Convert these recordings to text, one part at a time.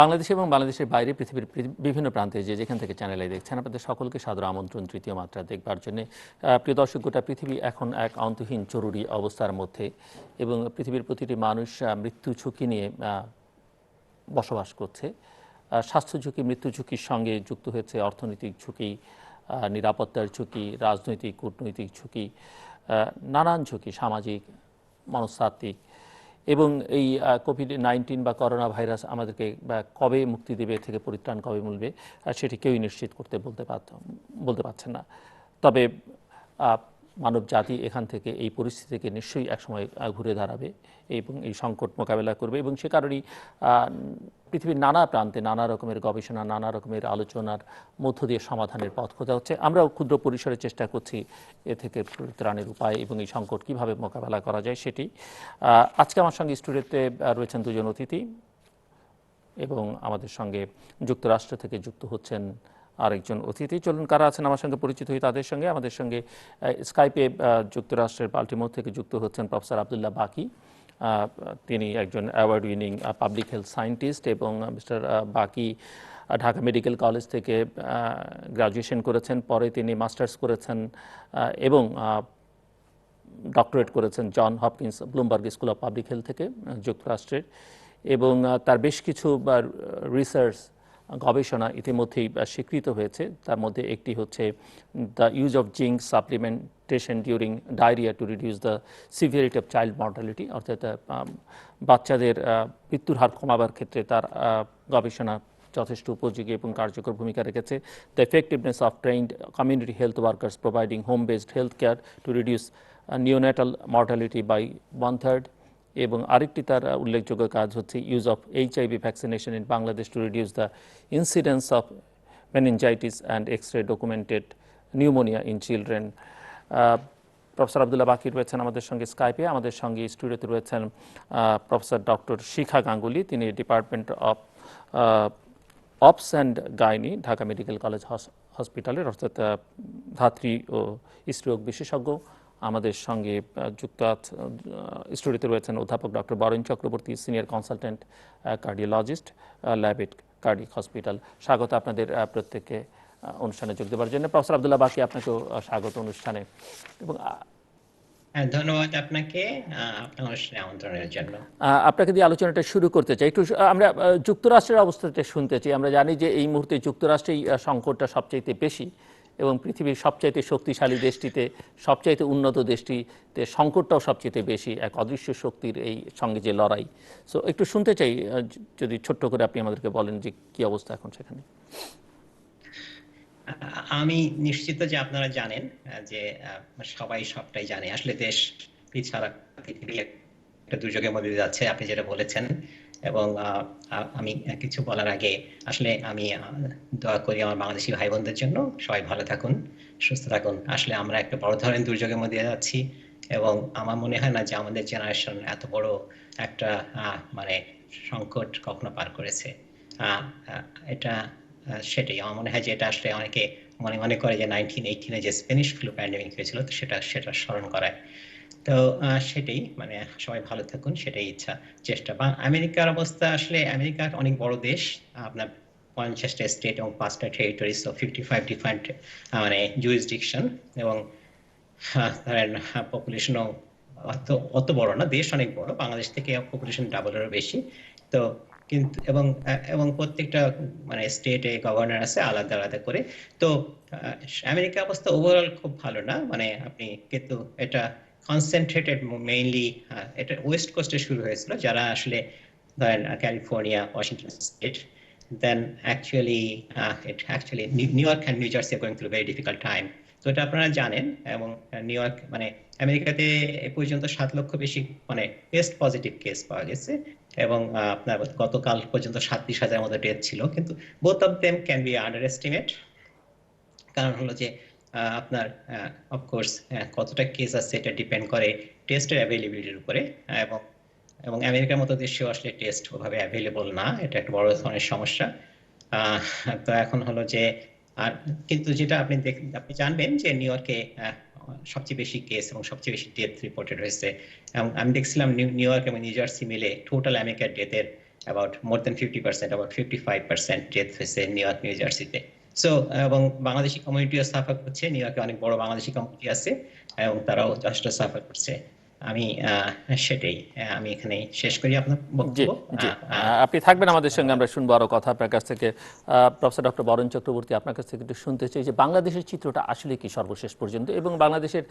বাংলাদেশে এবং বাংলাদেশের বাইরে পৃথিবীর বিভিন্ন প্রান্তে যেখান থেকে চ্যানেলে দেখছেন আপনাদের সকলকে সাদর আমন্ত্রণ তৃতীয় মাত্রা দেখবার জন্য। প্রিয় দর্শক, গোটা পৃথিবী এখন এক অন্তহীন জরুরি অবস্থার মধ্যে এবং পৃথিবীর প্রতিটি মানুষ মৃত্যু ঝুঁকি নিয়ে বসবাস করছে। স্বাস্থ্য ঝুঁকি, মৃত্যু ঝুঁকির সঙ্গে যুক্ত হয়েছে অর্থনৈতিক ঝুঁকি, নিরাপত্তার ঝুঁকি, রাজনৈতিক কূটনৈতিক ঝুঁকি, নানান ঝুঁকি, সামাজিক, মনস্তাত্ত্বিক। এবং এই কোভিড-19 বা করোনা ভাইরাস আমাদেরকে কবে মুক্তি দেবে, থেকে পরিত্রাণ কবে মিলবে, সেটি কেউই নিশ্চিত করতে বলতে পারছেন না। তবে মানব জাতি এখান থেকে, এই পরিস্থিতি থেকে নিশ্চয়ই একসময় ঘুরে দাঁড়াবে এবং এই সংকট মোকাবেলা করবে। এবং সে কারণেই পৃথিবীর নানা প্রান্তে নানা রকমের গবেষণা, নানা রকমের আলোচনার মধ্য দিয়ে সমাধানের পথ খোঁজা হচ্ছে। আমরাও ক্ষুদ্র পরিসরে চেষ্টা করছি এ থেকে পরিত্রাণের উপায় এবং এই সংকট কীভাবে মোকাবেলা করা যায় সেটি। আজকে আমার সঙ্গে স্টুডিওতে রয়েছেন দুজন অতিথি এবং আমাদের সঙ্গে যুক্তরাষ্ট্র থেকে যুক্ত হচ্ছেন আরেকজন অতিথি। চলুন কারা আছেন আমার সঙ্গে পরিচিত হই তাদের সঙ্গে। আমাদের সঙ্গে স্কাইপে যুক্তরাষ্ট্রের বাল্টিমোর থেকে যুক্ত হচ্ছেন প্রফেসর আব্দুল্লাহ বাকি। তিনি একজন award winning public health scientist এবং mister Baqi Dhaka medical college থেকে গ্রাজুয়েশন করেছেন, পরে তিনি মাস্টার্স করেছেন এবং ডক্টরেট করেছেন John Hopkins Bloomberg school of public health থেকে যুক্তরাষ্ট্রের। এবং তার বেশ কিছু রিসার্চ, গবেষণা ইতিমধ্যেই স্বীকৃত হয়েছে। তার মধ্যে একটি হচ্ছে the use of zinc supplementation during diarrhoea two reduce the severity of child mortality, অর্থাৎ বাচ্চাদের মৃত্যুর হার কমাবার ক্ষেত্রে তার গবেষণা যথেষ্ট উপযোগী এবং কার্যকর ভূমিকা রেখেছে। The effectiveness of trained community health workers providing home based health care to reduce neonatal mortality by 1/3। এবং আরেকটি তার উল্লেখযোগ্য কাজ হচ্ছে use of HIV vaccination in Bangladesh to reduce the incidence of meningitis and x-ray documented pneumonia in children. Professor Abdullah Baqi রয়েছেন আমাদের সঙ্গে স্কাইপে। আমাদের সঙ্গে স্টুডিওতে রয়েছেন প্রফেসর ডক্টর শিখা গাঙ্গুলি, তিনি department of obs and gynae, Dhaka medical college হসপিটালের, অর্থাৎ ধাত্রী ও স্ত্রীরোগ বিশেষজ্ঞ। আমাদের সঙ্গে যুক্ত স্টুডিওতে রয়েছেন অধ্যাপক doctor Baren Chakraborty, senior consultant cardiologist, Labaid cardiac hospital. স্বাগত আপনাদের প্রত্যেককে অনুষ্ঠানে যোগ দেওয়ার জন্য। প্রফেসর আব্দুল্লাহ বাকি, আপনাকেও স্বাগত অনুষ্ঠানে। এবং ধন্যবাদ আপনাকে আপনার অনুষ্ঠানে আমন্ত্রণের জন্য। আপনাকে দিয়ে আলোচনাটা শুরু করতে চাই। একটু আমরা যুক্তরাষ্ট্রের অবস্থাটা শুনতে চাই। আমরা জানি যে এই মুহূর্তে যুক্তরাষ্ট্রেই সংকটটা সবচাইতে বেশি এবং পৃথিবীর সবচাইতে শক্তিশালী দেশটিতে, সবচাইতে উন্নত দেশটিতে সংকটটাও সবচাইতে বেশি, এক অদৃশ্য শক্তির এই সঙ্গে যে লড়াই। সো একটু শুনতে চাই, যদি ছোট্ট করে আপনি আমাদেরকে বলেন যে কি অবস্থা এখন সেখানে। আমি নিশ্চিত যে আপনারা জানেন যে সবাই সবটাই জানে, আসলে দেশ ছাড়া পৃথিবী একটা দুর্যোগের মধ্যে যাচ্ছে, আপনি যেটা বলেছেন। এবং আমি কিছু বলার আগে আসলে আমি দোয়া করি আমার বাংলাদেশি ভাই বোনদের জন্য, সবাই ভালো থাকুন, সুস্থ থাকুন। আসলে আমরা একটা বড় ধরনের দুর্যোগের মধ্যে যাচ্ছি এবং আমার মনে হয় না যে আমাদের জেনারেশন এত বড় একটা মানে সংকট কখনো পার করেছে। এটা সেটাই আমার মনে হয় যে এটা আসলে অনেকে মনে করে যে 1918 যে স্প্যানিশ ফ্লু প্যান্ডেমিক হয়েছিল, তো সেটা স্মরণ করায়। তো সেটাই, মানে সবাই ভালো থাকুন, সেটাই ইচ্ছা, চেষ্টা। বা আমেরিকার অবস্থা, আসলে আমেরিকা অনেক বড় দেশ, আপনার 50টা স্টেট এবং 5টা টেরিটরিজ, 55 ডিফারেন্ট মানে জুরিসডিকশন, এবং ধরেন পপুলেশনও অত বড় না, দেশ অনেক বড়, বাংলাদেশ থেকে পপুলেশন ডাবলেরও বেশি। তো কিন্তু এবং প্রত্যেকটা মানে স্টেটে গভর্নর আছে আলাদা আলাদা করে। তো আমেরিকা অবস্থা ওভারঅল খুব ভালো না, মানে আপনি কিন্তু এটা কনসেন্ট্রেটেড মেইনলি, এটা ওয়েস্ট কোস্টে শুরু হয়েছিল, যারা আসলে ধরেন California, Washington state, then actually New York and New Jersey are going through very difficult time. তো এটা আপনারা জানেন। এবং নিউ ইয়র্ক মানে আমেরিকাতে এ পর্যন্ত 7 লক্ষ বেশি মানে টেস্ট পজিটিভ কেস পাওয়া গেছে, এবং আপনার গতকাল পর্যন্ত 37,000 মতো ডেথ ছিল। কিন্তু both of them can be under estimate, কারণ হলো যে আপনার অফকোর্স কতটা কেস আছে এটা ডিপেন্ড করে টেস্টের অ্যাভেলেবিলিটির উপরে, এবং এবং আমেরিকার মতো দেশেও আসলে টেস্ট ওভাবে অ্যাভেলেবল না, এটা একটা বড় ধরনের সমস্যা। তো এখন হলো যে আর কিন্তু যেটা আপনি জানবেন যে নিউ ইয়র্কে সবচেয়ে বেশি কেস এবং সবচেয়ে বেশি ডেথ রিপোর্টেড হয়েছে। এবং আমি দেখছিলাম নিউ ইয়র্ক এবং নিউ জার্সি মিলে টোটাল আমেরিকার ডেথের about more than 50%, about 55% death হয়েছে নিউ ইয়র্ক, নিউ জার্সিতে। সো এবং বাংলাদেশি কমিউনিটিও সাফার করছে, নিউ ইয়র্কে অনেক বড় বাংলাদেশি কমিউনিটি আছে এবং তারাও যথেষ্ট সাফার করছে। আমি সেটাই, আমি এখানে শেষ করি আপনার জি, বক্তব্য। জি। আপনি থাকবেন জি, আমাদের সঙ্গে, ধন্যবাদ। আমরা শুনবো আরো কথা আপনার কাছ থেকে। প্রফেসর ডক্টর বরণ চক্রবর্তী, আপনার কাছ থেকে একটু শুনতে চাই যে বাংলাদেশের চিত্রটা আসলে কি সর্বশেষ পর্যন্ত, এবং বাংলাদেশের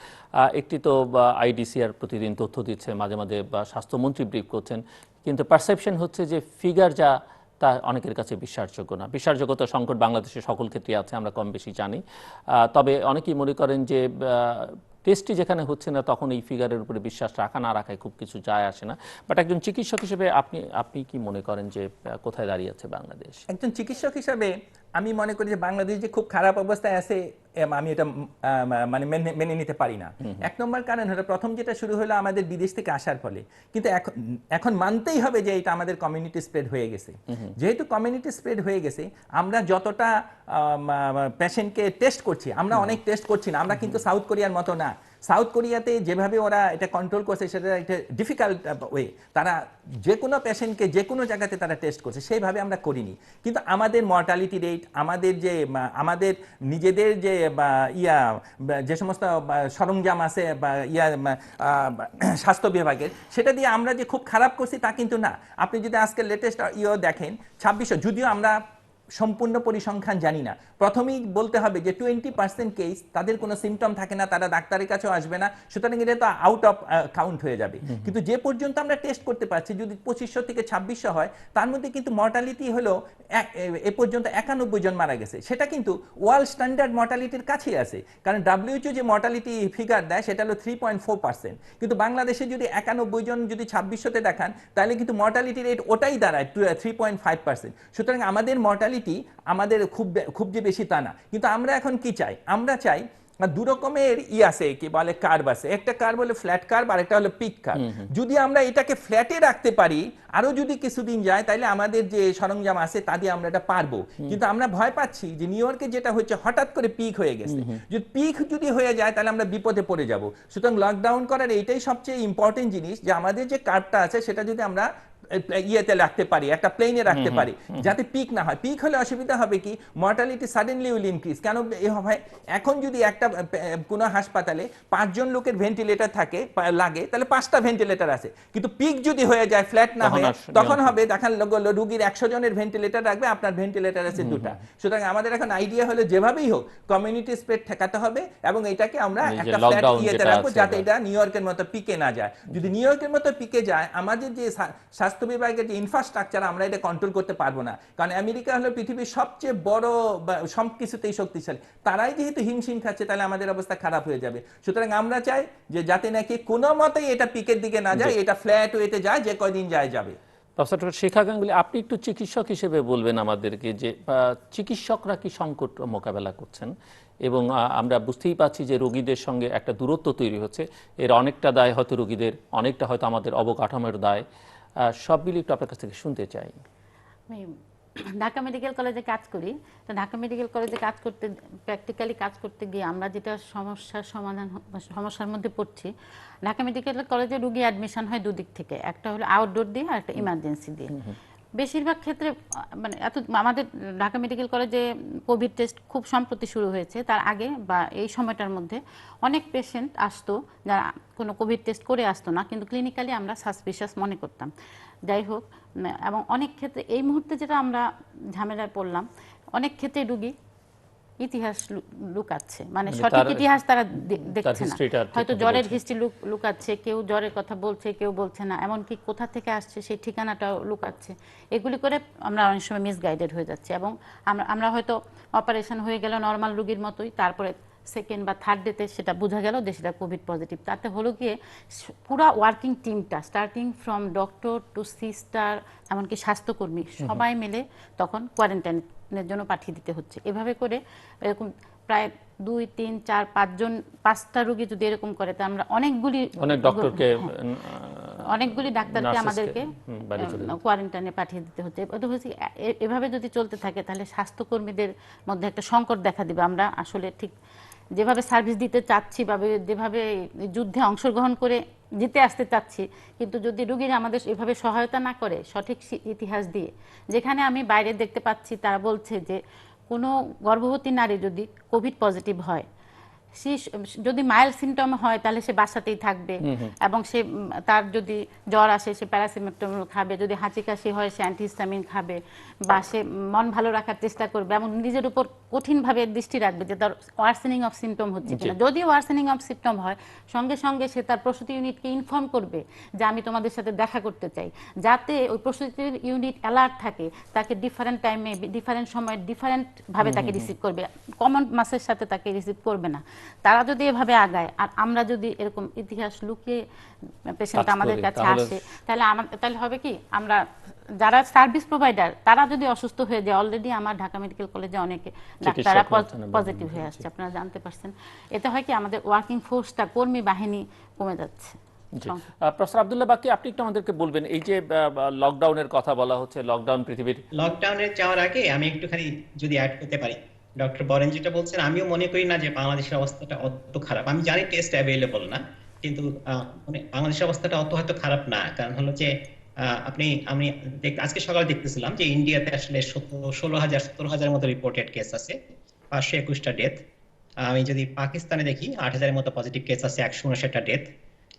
একটি তো আইডিসিআর প্রতিদিন তথ্য দিচ্ছে, মাঝে মাঝে বা স্বাস্থ্যমন্ত্রী ব্রিফ করছেন, কিন্তু পারসেপশন হচ্ছে যে ফিগার যা তা অনেকের কাছে বিশ্বাসযোগ্য না। বিশ্বাসযোগ্যতার সংকট বাংলাদেশের সকল ক্ষেত্রে আছে, আমরা কম বেশি জানি। তবে অনেকেই মনে করেন যে টেস্টই যেখানে হচ্ছে না তখন এই ফিগারের উপরে বিশ্বাস রাখা না রাখায় খুব কিছু যায় আসে না। বাট একজন চিকিৎসক হিসেবে আপনি কি মনে করেন যে কোথায় দাঁড়িয়ে আছে বাংলাদেশ? একজন চিকিৎসক হিসাবে আমি মনে করি যে বাংলাদেশ যে খুব খারাপ অবস্থায় আছে, আমি এটা মানে মেনে নিতে পারি না। এক নম্বর কারণ হলো, প্রথম যেটা শুরু হলো আমাদের বিদেশ থেকে আসার ফলে, কিন্তু এখন মানতেই হবে যে এটা আমাদের কমিউনিটি স্প্রেড হয়ে গেছে। যেহেতু কমিউনিটি স্প্রেড হয়ে গেছে, আমরা যতটা পেশেন্টকে টেস্ট করছি, আমরা অনেক টেস্ট করছি না, আমরা কিন্তু সাউথ কোরিয়ার মতো না। সাউথ কোরিয়াতে যেভাবে ওরা এটা কন্ট্রোল করছে সেটা একটা ডিফিকাল্ট ওয়ে, তারা যে কোনো পেশেন্টকে যে কোনো জায়গাতে তারা টেস্ট করছে, সেইভাবে আমরা করিনি। কিন্তু আমাদের মর্টালিটি রেট, আমাদের যে আমাদের নিজেদের যে যে সমস্ত সরঞ্জাম আছে বা স্বাস্থ্য বিভাগের, সেটা দিয়ে আমরা যে খুব খারাপ করছি তা কিন্তু না। আপনি যদি আজকে লেটেস্ট দেখেন 26, যদিও আমরা সম্পূর্ণ পরিসংখ্যান জানি না, প্রথমেই বলতে হবে যে 20% কেস তাদের কোনো সিমটম থাকে না, তারা ডাক্তারের কাছেও আসবে না, সুতরাং এটা তো আউট অফ কাউন্ট হয়ে যাবে। কিন্তু যে পর্যন্ত আমরা টেস্ট করতে পারছি, যদি 2500 থেকে 2600 হয়, তার মধ্যে কিন্তু মর্টালিটি হলো এ পর্যন্ত 91 জন মারা গেছে। সেটা কিন্তু ওয়ার্ল্ড স্ট্যান্ডার্ড মর্টালিটির কাছেই আছে, কারণ WHO যে মর্টালিটি ফিগার দেয় সেটা হলো 3.4%, কিন্তু বাংলাদেশে যদি 91 জন যদি 2600তে দেখান, তাহলে কিন্তু মর্টালিটি রেট ওটাই দাঁড়ায় 3.5%। সুতরাং আমাদের মর্টালিটি আমাদের খুব যে বেশি তা না। কিন্তু আমরা এখন কি চাই? আমরা চাই দু রকমের আছে, কি বলে কার্ভ আছে, একটা কার্ভ হলো ফ্ল্যাট কার্ভ আর একটা হলো পিক কার্ভ। যদি আমরা এটাকে ফ্ল্যাটে রাখতে পারি, আরো যদি কিছুদিন যায়, তাহলে আমাদের যে সরঞ্জাম আছে তা দিয়ে আমরা এটা পারবো। কিন্তু আমরা ভয় পাচ্ছি যে নিউ ইয়র্কে যেটা হচ্ছে, হঠাৎ করে পিক হয়ে গেছে। যদি পিক যদি হয়ে যায়, তাহলে আমরা বিপদে পড়ে যাব। সুতরাং লকডাউন করার এইটাই সবচেয়ে ইম্পর্টেন্ট জিনিস, যে আমাদের যে কার্ভটা আছে সেটা যদি আমরা ইয়েতে রাখতে পারি, একটা প্লেনে রাখতে পারি, যাতে পিক না হয়। পিক হলে অসুবিধা হবে কি, মর্টালিটি সাডেনলি উইল ইনক্রিজ। কেন হয়? এখন যদি একটা কোনো হাসপাতালে 5 জন লোকের ভেন্টিলেটর লাগে, তাহলে 5টা ভেন্টিলেটর আছে, কিন্তু পিক যদি হয়ে যায়, ফ্ল্যাট না হয়ে, তখন হবে দেখান রোগীর 100 জনের ভেন্টিলেটর রাখবে, আপনার ভেন্টিলেটর আছে 2টা। সুতরাং আমাদের এখন আইডিয়া হলো, যেভাবেই হোক কমিউনিটি স্প্রেড ঠেকাতে হবে এবং এটাকে আমরা একটা ফ্ল্যাট ইয়েতে রাখবো, যাতে এটা নিউ ইয়র্কের মতো পিকে না যায়। যদি নিউ ইয়র্কের মতো পিকে যায়, আমাদের যে স্বাস্থ্য বিভাগের যে ইনফ্রাস্ট্রাকচার, আমরা এটা কন্ট্রোল করতে পারবো না। কারণ আমেরিকা হলো পৃথিবীর সবচেয়ে বড় সব কিছুতেই শক্তিশালী, তারাই যেহেতু হিমশিম খাচ্ছে, তাহলে আমাদের অবস্থা খারাপ হয়ে যাবে। সুতরাং আমরা চাই যে যাতে নাকি কোনো মতেই এটা পিকের দিকে না যায়, এটা ফ্ল্যাট ওয়েতে যায়, যে কয়দিন যাবে। প্রফেসর শিখা গাঙ্গুলি, আপনি একটু চিকিৎসক হিসেবে বলবেন আমাদেরকে যে চিকিৎসকরা কি সংকট মোকাবেলা করছেন? এবং আমরা বুঝতেই পাচ্ছি যে রোগীদের সঙ্গে একটা দূরত্ব তৈরি হচ্ছে, এর অনেকটা দায় হয়তো রোগীদের, অনেকটা হয়তো আমাদের অবকাঠামোর দায়। সব মিলিয়ে একটু আপনার কাছ থেকে শুনতে চাই। আমি ঢাকা মেডিকেল কলেজে কাজ করি। তো ঢাকা মেডিকেল কলেজে প্র্যাকটিক্যালি কাজ করতে গিয়ে আমরা যেটা সমস্যার মধ্যে পড়ছি, ঢাকা মেডিকেল কলেজে রুগী অ্যাডমিশন হয় দুদিক থেকে, একটা হলো আউটডোর দিয়ে আর একটা ইমার্জেন্সি দিয়ে। বেশিরভাগ ক্ষেত্রে মানে আমাদের ঢাকা মেডিকেল কলেজে কোভিড টেস্ট খুব সম্প্রতি শুরু হয়েছে, তার আগে বা এই সময়টার মধ্যে অনেক পেশেন্ট আসতো যারা কোনো কোভিড টেস্ট করে আসতো না, কিন্তু ক্লিনিক্যালি আমরা সাসপিশাস মনে করতাম। যাই হোক, এবং অনেক ক্ষেত্রে এই মুহূর্তে যেটা আমরা ঝামেলায় পড়লাম, অনেক ক্ষেত্রে রুগী ইতিহাস লুকাচ্ছে, মানে সঠিক ইতিহাস তারা দেখছে না। হয়তো জ্বরের হিস্ট্রি লুকাচ্ছে, কেউ জ্বরের কথা বলছে, কেউ বলছে না, এমনকি কোথা থেকে আসছে সেই ঠিকানাটাও লুকাচ্ছে। এগুলি করে আমরা অনেক সময় মিসগাইডেড হয়ে যাচ্ছি, এবং আমরা হয়তো অপারেশন হয়ে গেল নর্মাল রুগীর মতোই, তারপরে সেকেন্ড বা থার্ড ডেতে সেটা বোঝা গেল যে সেটা কোভিড পজিটিভ। তাতে হলো গিয়ে পুরা ওয়ার্কিং টিমটা, starting from doctor two sister, এমনকি স্বাস্থ্যকর্মী, সবাই মিলে তখন কোয়ারেন্টাইনের জন্য পাঠিয়ে দিতে হচ্ছে। এভাবে করে এরকম প্রায় 2, 3, 4, 5 জন, 5টা রোগী যদি এরকম করে, তা আমরা অনেকগুলি ডাক্তারকে আমাদেরকে কোয়ারেন্টাইনে পাঠিয়ে দিতে হচ্ছে। এভাবে যদি চলতে থাকে, তাহলে স্বাস্থ্যকর্মীদের মধ্যে একটা সংকট দেখা দিবে। আমরা আসলে ঠিক যেভাবে সার্ভিস দিতে চাচ্ছি বা যেভাবে যুদ্ধে অংশগ্রহণ করে জিতে আসতে চাচ্ছি, কিন্তু যদি রুগীরা আমাদের এভাবে সহায়তা না করে সঠিক ইতিহাস দিয়ে, যেখানে আমি বাইরে দেখতে পাচ্ছি তারা বলছে যে কোনো গর্ভবতী নারী যদি কোভিড পজিটিভ হয়, সে যদি মাইল্ড সিমটম হয় তাহলে সে বাসাতেই থাকবে, এবং সে তার যদি জ্বর আসে সে প্যারাসিটামল খাবে, যদি হাঁচি কাশি হয় সে অ্যান্টিহিস্টামিন খাবে, বা সে মন ভালো রাখার চেষ্টা করবে এবং নিজের উপর কঠিনভাবে দৃষ্টি রাখবে যে তার ওয়ার্সেনিং অফ সিমটম হচ্ছে কিনা। যদি ওয়ার্সেনিং অফ সিমটম হয় সঙ্গে সঙ্গে সে তার প্রসূতি ইউনিটকে ইনফর্ম করবে যে আমি তোমাদের সাথে দেখা করতে চাই, যাতে ওই প্রসূতি ইউনিট অ্যালার্ট থাকে, তাকে ডিফারেন্ট টাইমে ডিফারেন্ট সময়ে ডিফারেন্ট ভাবে তাকে রিসিভ করবে, কমন মাসের সাথে তাকে রিসিভ করবে না। তারা যদি এভাবে আগায় আর আমরা যদি এরকম ইতিহাস লুকিয়ে পেশেন্ট আমাদের কাছে আসে, তাহলে হবে কি, আমরা যারা সার্ভিস প্রোভাইডার তারা যদি অসুস্থ হয়ে যায়, অলরেডি আমার ঢাকা মেডিকেল কলেজে অনেকে ডাক্তাররা পজিটিভ হয়ে আসছে, আপনারা জানতে পারছেন। এতে হয় কি আমাদের ওয়ার্কিং ফোর্সটা, কর্মী বাহিনী কমে যাচ্ছে। প্রফেসর আব্দুল্লাহ বাকি, আপনি একটু আমাদেরকে বলবেন, এই যে লকডাউনের কথা বলা হচ্ছে, লকডাউন পৃথিবীর লকডাউনে যাওয়ার আগে আমি একটুখানি যদি অ্যাড করতে পারি, ডক্টর বরেন যেটা বলছেন, আমিও মনে করি না যে বাংলাদেশের অবস্থাটা অত খারাপ। আমি জানি টেস্ট অ্যাভেলেবল না, কিন্তু মানে বাংলাদেশের অবস্থাটা অত হয়তো খারাপ না। কারণ হলো যে আমি আজকে সকালে দেখতেছিলাম যে ইন্ডিয়াতে আসলে 17,000 মতো রিপোর্টেড কেস আছে, 521টা ডেথ। আমি যদি পাকিস্তানে দেখি 8,000 মতো পজিটিভ কেস আছে, 159টা ডেথ,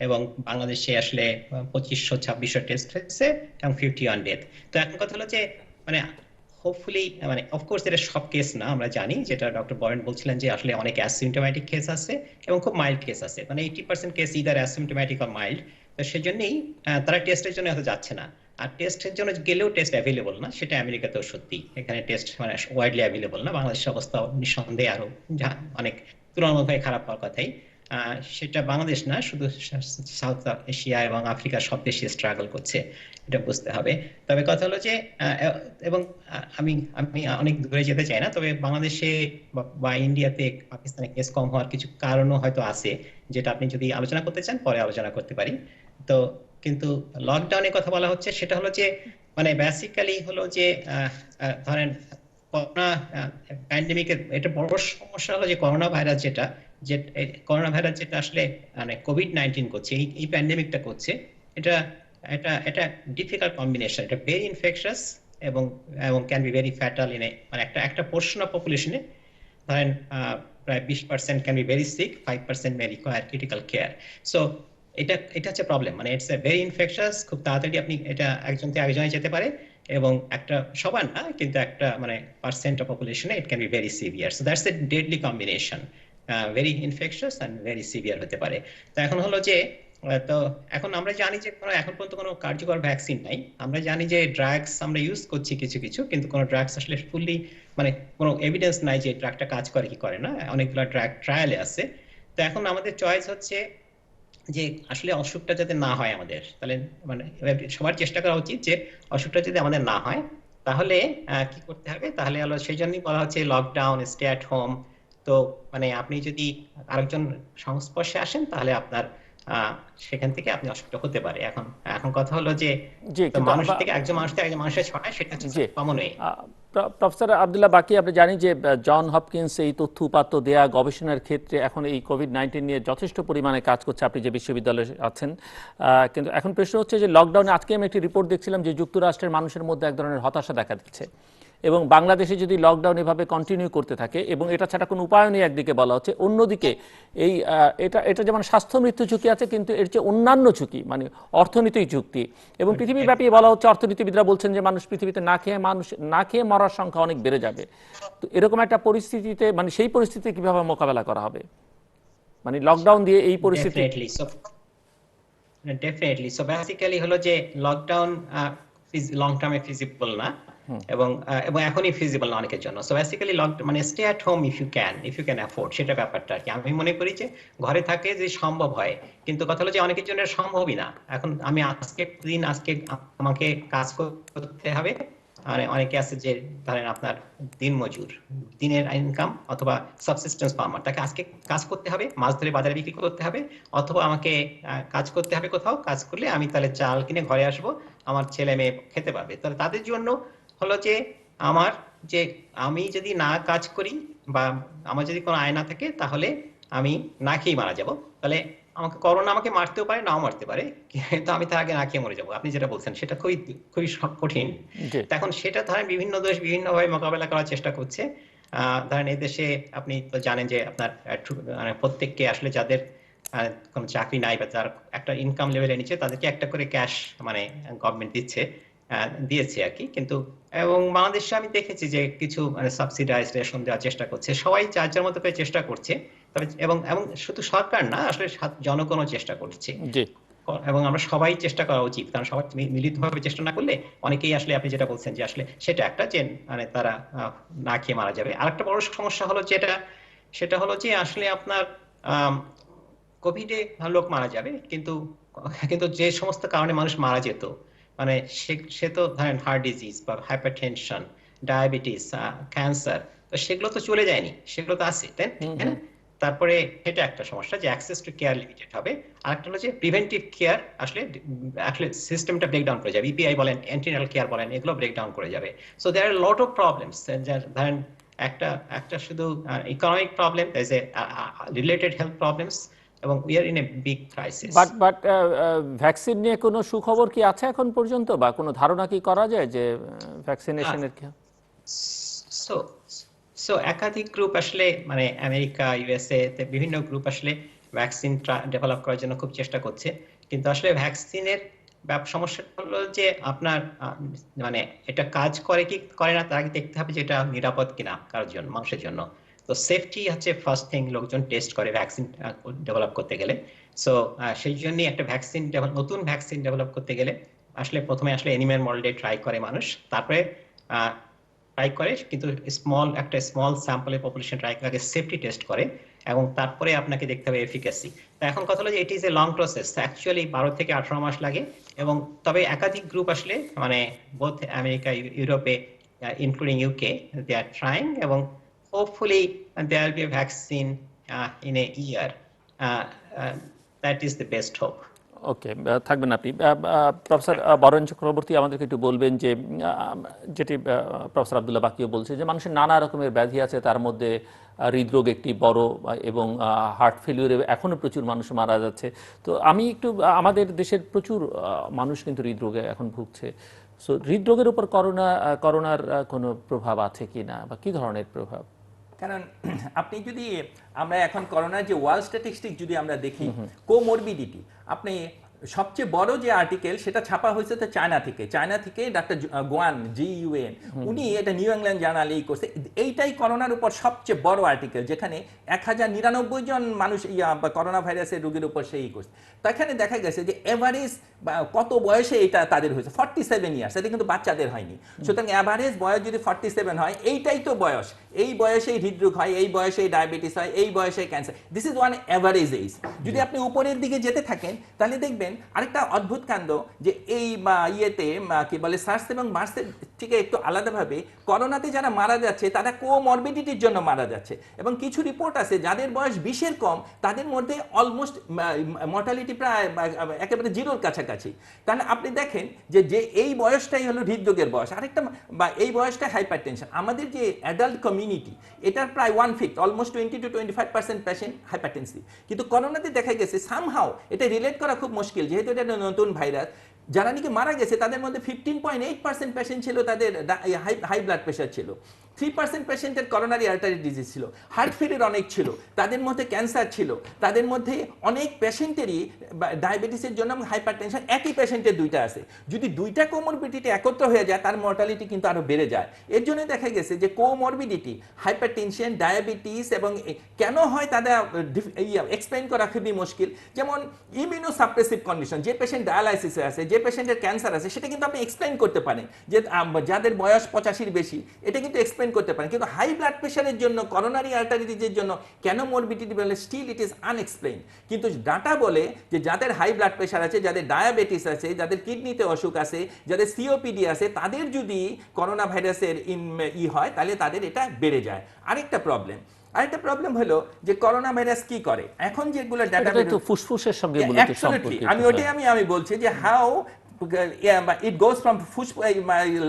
এবং বাংলাদেশে আসলে 2500-2600 টেস্ট হয়েছে এবং 51 ডেথ। তো এখন কথা হলো যে মানে হোপফুলি, মানে অফকোর্স এটা সব কেস না, আমরা জানি, যেটা ডক্টর বরেন বলছিলেন যে আসলে অনেক অ্যাসিমটোম্যাটিক কেস আছে এবং খুব মাইল্ড কেস আছে, মানে 80% case either asymptomatic or mild. তো সেজন্যই তারা টেস্টের জন্য এত যাচ্ছে না। আর টেস্টের জন্য গেলেও টেস্ট অ্যাভেলেবল না, সেটা আমেরিকাতেও সত্যি। এখানে টেস্ট মানে ওয়াইডলি অ্যাভেলেবল না। বাংলাদেশের অবস্থা নিঃসন্দেহে আরো অনেক তুলনামূলকভাবে খারাপ হওয়ার কথাই। সেটা বাংলাদেশ না, শুধু সাউথ এশিয়া এবং আফ্রিকা সব দেশে স্ট্রাগল করছে, এটা বুঝতে হবে। তবে কথা হলো যে এবং আমি আমি অনেক দূরে যেতে চাই না, তবে বাংলাদেশে বা ইন্ডিয়াতে পাকিস্তানে কেস কম হওয়ার কিছু কারণও হয়তো আছে, যেটা আপনি যদি আলোচনা করতে চান পরে আলোচনা করতে পারি। তো কিন্তু লকডাউনের কথা বলা হচ্ছে, সেটা হলো যে মানে বেসিক্যালি হলো যে ধরেন করোনা প্যান্ডেমিকের এটা বড় সমস্যা হলো যে করোনা ভাইরাস যেটা আসলে মানে কোভিড-19 করছে, এই প্যান্ডেমিকটা করছে, এটা এটা এটা ডিফিকাল্ট কম্বিনেশন। এটা ভেরি ইনফেকশাস এবং এবং can be very fatal in মানে একটা পোর্শন অফ পপুলেশনে ধরেন প্রায় 20% can be very sick, 5% may require critical care. So এটা হচ্ছে প্রবলেম, মানে ইটস এ ভেরি ইনফেকশাস, খুব তাড়াতাড়ি আপনি এটা একজন থেকে আরেকজনে যেতে পারে, এবং একটা সবার না কিন্তু একটা মানে পার্সেন্ট অফ পপুলেশনে it can be very severe. So that's a deadly combination, very infectious and very severe হতে পারে। তো এখন হলো যে তো এখন আমরা জানি যে এখন পর্যন্ত কোনো কার্যকর ভ্যাকসিন নাই। আমরা জানি যে ড্রাগস আমরা ইউজ করছি কিছু কিছু, কিন্তু কোনো ড্রাগস আসলে ফুললি মানে কোনো এভিডেন্স নাই যে ড্রাগটা কাজ করে কি করে না। অনেকগুলো ড্রাগ ট্রায়ালে আছে। তো এখন আমাদের চয়েস হচ্ছে যে আসলে অসুখটা যাতে না হয় আমাদের, তাহলে মানে সবার চেষ্টা করা উচিত যে অসুখটা যদি আমাদের না হয়, তাহলে কি করতে হবে, তাহলে হলো সেই জন্যই বলা হচ্ছে লকডাউন, স্টে অ্যাট হোম। তো মানে আপনি যদি আরেকজন সংস্পর্শে আসেন তাহলে আপনার সেখান থেকে আপনি অসুখটা হতে পারে। এখন এখন কথা হলো যে মানুষ থেকে একজন মানুষের ছড়ায়, সেটা হচ্ছে কমন ওয়ে। প্রফেসর আব্দুল্লাহ বাকি, আপনি জানি যে জন হপকিন্স এই তথ্য উপাত্ত দেয়া গবেষণার ক্ষেত্রে এখন এই কোভিড-19 নিয়ে যথেষ্ট পরিমাণে কাজ করছে, আপনি যে বিশ্ববিদ্যালয়ে আছেন। কিন্তু এখন প্রশ্ন হচ্ছে যে লকডাউনে আজকে আমি একটি রিপোর্ট দেখছিলাম যে যুক্তরাষ্ট্রের মানুষের মধ্যে এক ধরনের হতাশা দেখা দিচ্ছে, এবং বাংলাদেশে যদি লকডাউন এভাবে কন্টিনিউ করতে থাকে এবং এটা ছাড়া কোনো উপায় নেই একদিকে বলা হচ্ছে, অন্যদিকে এই এটা যেমন স্বাস্থ্য মৃত্যু ঝুঁকি আছে, কিন্তু এর চেয়ে অন্যান্য ঝুঁকি মানে অর্থনৈতিক ঝুঁকি, এবং পৃথিবীব্যাপী বলা হচ্ছে, অর্থনীতিবিদরা বলছেন যে মানুষ পৃথিবীতে না খেয়ে মরার সংখ্যা অনেক বেড়ে যাবে। তো এরকম একটা পরিস্থিতিতে মানে সেই পরিস্থিতি কিভাবে মোকাবেলা করা হবে, মানে লকডাউন দিয়ে এই পরিস্থিতি? ডেফিনেটলি। সো বেসিক্যালি হলো যে লকডাউন লং টার্মে ফিজিবল না, এবং এখনই ফিজিবল না অনেকের জন্য। সো বেসিক্যালি মানে stay at home if you can afford, সেটা ব্যাপারটা আর কি। আমি মনে করি যে ঘরে থাকে যে সম্ভব হয়, কিন্তু কথা হলো যে অনেকের জন্য সম্ভবই না। এখন আমি আজকে আমাকে কাজ করতে হবে, মানে অনেকে আছে যে ধরেন আপনার দিন মজুর, দিনের ইনকাম অথবা সাবসিস্টেন্স ফার্মার, তাকে আজকে কাজ করতে হবে, মাছ ধরে বাজারে বিক্রি করতে হবে, অথবা আমাকে কাজ করতে হবে কোথাও, কাজ করলে আমি তাহলে চাল কিনে ঘরে আসবো, আমার ছেলে মেয়ে খেতে পারবে। তাহলে তাদের জন্য হলো যে আমি যদি না কাজ করি, বা আমার যদি কোনো আয় না থাকে তাহলে আমি না খেয়ে মারা যাব, তাহলে আমাকে করোনা আমাকে মারতেও পারে, নাও মারতে পারে, কিন্তু আমি তার আগে না খেয়ে মরে যাবো। আপনি যেটা বলছেন সেটা খুবই খুবই কঠিন। জি তো এখন সেটা ধরেন বিভিন্ন দেশ বিভিন্নভাবে মোকাবেলা করার চেষ্টা করছে। ধরেন এই দেশে আপনি তো জানেন যে আপনার মানে প্রত্যেককে আসলে যাদের কোনো চাকরি নাই বা যার একটা ইনকাম লেভেলের নিচে, তাদেরকে একটা করে ক্যাশ মানে গভর্নমেন্ট দিচ্ছে, দিয়েছে আর কি। কিন্তু এবং বাংলাদেশে আমি দেখেছি যে কিছু মানে সাবসিডাইজ রেশন দেওয়ার চেষ্টা করছে, সবাই যার যার মতো করে চেষ্টা করছে। তবে এবং এবং শুধু সরকার না, আসলে জনগণও চেষ্টা করছে। জি এবং আমরা সবাই চেষ্টা করা উচিত, কারণ সবাই মিলিতভাবে চেষ্টা না করলে অনেকেই আসলে আপনি যেটা বলছেন যে আসলে সেটা একটা যে মানে তারা না খেয়ে মারা যাবে। আরেকটা বড় সমস্যা হলো যেটা, সেটা হলো যে আসলে আপনার কোভিডে লোক মারা যাবে, কিন্তু কিন্তু যে সমস্ত কারণে মানুষ মারা যেত, মানে সে সে তো ধরেন হার্ট ডিজিজ বা হাইপারটেনশন, ডায়াবেটিস, ক্যান্সার, তো সেগুলো তো চলে যায়নি, সেগুলো তো আছে, তাই হুম তাই না? হুম তারপরে এটা একটা সমস্যা যে অ্যাক্সেস টু কেয়ার লিমিটেড হবে। আরেকটা হলো যে প্রিভেন্টিভ কেয়ার আসলে আসলে সিস্টেমটা ব্রেকডাউন করে যাবে, ইপিআই বলেন, অ্যান্টিনাল কেয়ার বলেন, এগুলো ব্রেকডাউন করে যাবে। So there are lot of problems. ধরেন একটা একটা শুধু economic problem, there is a related health problems, এবং we are in a big crisis. But vaccine নিয়ে কোনো সুখবর কি আছে এখন পর্যন্ত, বা কোনো ধারণা কি করা যায় যে ভ্যাকসিনেশনের কি? সো সো একাধিক গ্রুপ আসলে মানে আমেরিকা, ইউএসএ তে বিভিন্ন গ্রুপ আসলে ভ্যাকসিন ডেভেলপ করার জন্য খুব চেষ্টা করছে। কিন্তু আসলে ভ্যাকসিনের সমস্যা হলো যে আপনার মানে এটা কাজ করে কি করে না তার আগে দেখতে হবে যে এটা নিরাপদ কিনা কারোর জন্য, মানুষের জন্য। তো সেফটি হচ্ছে ফার্স্ট থিং, লোকজন টেস্ট করে ভ্যাকসিন ডেভেলপ করতে গেলে। সো সেই জন্যই একটা ভ্যাকসিন নতুন ভ্যাকসিন ডেভেলপ করতে গেলে আসলে প্রথমে আসলে এনিম্যাল মডেলে ট্রাই করে মানুষ, তারপরে ট্রাই করে, কিন্তু একটা স্মল স্যাম্পলের পপুলেশন ট্রাই করে, আগে সেফটি টেস্ট করে, এবং তারপরে আপনাকে দেখতে হবে এফিকাসি। তো এখন কথা হলো যে it is a long process, actually 12 থেকে 18 মাস লাগে। এবং তবে একাধিক গ্রুপ আসলে মানে বোথ আমেরিকা, ইউরোপে, including UK, they are trying, এবং hopefully there will be a vaccine in a year. That is the best hope. Okay, থাকবেন আপনি। প্রফেসর বরেন চক্রবর্তী আমাদেরকে একটু বলবেন যে যেটি প্রফেসর আব্দুল্লাহ বাকিও বলছে যে মানুষের নানা রকমের ব্যাধি আছে, তার মধ্যে হৃদরোগ একটি বড়, এবং হার্ট ফেলিউরে এখনো প্রচুর মানুষ মারা যাচ্ছে। তো আমি একটু আমাদের দেশের প্রচুর মানুষ কিন্তু হৃদরোগে এখন ভুগছে। সো হৃদরোগের উপর করোনার কোনো প্রভাব আছে কি না, বা কি ধরনের প্রভাব? কারণ আপনি যদি আমরা এখন করোনার যে ওয়ার্ল্ড স্ট্যাটিস্টিক যদি আমরা দেখি, কোমরবিডিটি, আপনি সবচেয়ে বড় যে আর্টিকেল সেটা ছাপা হয়েছে তো চায়না থেকে ডাক্তার গোয়ান GUN, উনি এটা নিউ ইংল্যান্ড জার্নালেই করছে। এইটাই করোনার উপর সবচেয়ে বড় আর্টিকেল, যেখানে 1099 জন মানুষ করোনা ভাইরাসের রোগীর উপর সেই করছে। তো এখানে দেখা গেছে যে এভারেজ কত বয়সে এটা তাদের হয়েছে, 47 ইয়ার্স, এটা কিন্তু বাচ্চাদের হয়নি। সুতরাং অ্যাভারেজ বয়স যদি 47 হয়, এইটাই তো বয়স, এই বয়সেই হৃদরোগ হয়, এই বয়সেই ডায়াবেটিস হয়, এই বয়সে cancer. This is one average age. যদি আপনি উপরের দিকে যেতে থাকেন তাহলে দেখবেন আরেকটা অদ্ভুত কাণ্ড, যে এই ইয়েতে কি বলে সার্স এবং মার্সের থেকে একটু আলাদাভাবে করোনাতে যারা মারা যাচ্ছে তারা কোমরবিডিটির জন্য মারা যাচ্ছে। এবং কিছু রিপোর্ট আছে যাদের বয়স 20-এর কম, তাদের মধ্যে অলমোস্ট মর্টালিটি প্রায় একেবারে জিরোর কাছাকাছি। তাহলে আপনি দেখেন যে এই বয়সটাই হলো হৃদরোগের বয়স। আরেকটা বা এই বয়সটা হাইপারটেনশন। আমাদের যে অ্যাডাল্ট কমিউনিটি, এটার প্রায় 1/5, অলমোস্ট 20 to 25% পেশেন্ট হাইপারটেনসিভ। কিন্তু করোনাতে দেখা গেছে সামহাও এটা রিলেট করা খুব মুশকিল, যেহেতু এটা একটা নতুন ভাইরাস। যারা নাকি মারা গেছে তাদের মধ্যে 15.8% পেশেন্ট ছিল তাদের হাই ব্লাড প্রেশার ছিল, 3% পেশেন্টের করোনারি আর্টারি ডিজিজ ছিল, হার্ট ফেলের অনেক ছিল, তাদের মধ্যে ক্যান্সার ছিল, তাদের মধ্যে অনেক পেশেন্টেরই ডায়াবেটিসের জন্য হাইপারটেনশন একই পেশেন্টের দুইটা আছে। যদি দুইটা কোমরবিডিটি একত্র হয়ে যায় তার মর্টালিটি কিন্তু আরো বেড়ে যায়। এর জন্য দেখা গেছে যে কোমরবিডিটি, হাইপারটেনশন, ডায়াবেটিস এবং কেন হয় তাদের এক্সপ্লেইন করা খুবই মুশকিল। যেমন ইমিউনোসাপ্রেসিভ কন্ডিশন, যে পেশেন্ট ডায়ালাইসিসে আছে, যে পেশেন্টের ক্যান্সার আছে, সেটা কিন্তু আপনি এক্সপ্লেইন করতে পারেন, যে যাদের বয়স 85-এর বেশি, এটা কিন্তু এক্সপ্লেইন করতে পারেন। কিন্তু হাই ব্লাড প্রেশারের জন্য, করোনারি আর্টারি ডিজিজের জন্য কেন মরবিডিটি বলে, স্টিল ইট ইজ আনএক্সপ্লেইন। কিন্তু ডাটা বলে যে যাদের হাই ব্লাড প্রেশার আছে, যাদের ডায়াবেটিস আছে, যাদের কিডনিতে অসুখ আছে, যাদের সিওপিডি আছে, তাদের যদি করোনা ভাইরাসের হয় তাহলে তাদের এটা বেড়ে যায়। আরেকটা প্রবলেম হলো যে করোনা ভাইরাস কি করে, এখন যেগুলো ডাটা ফুসফুসের সঙ্গে আমি ওটাই আমি বলছি যে how it goes from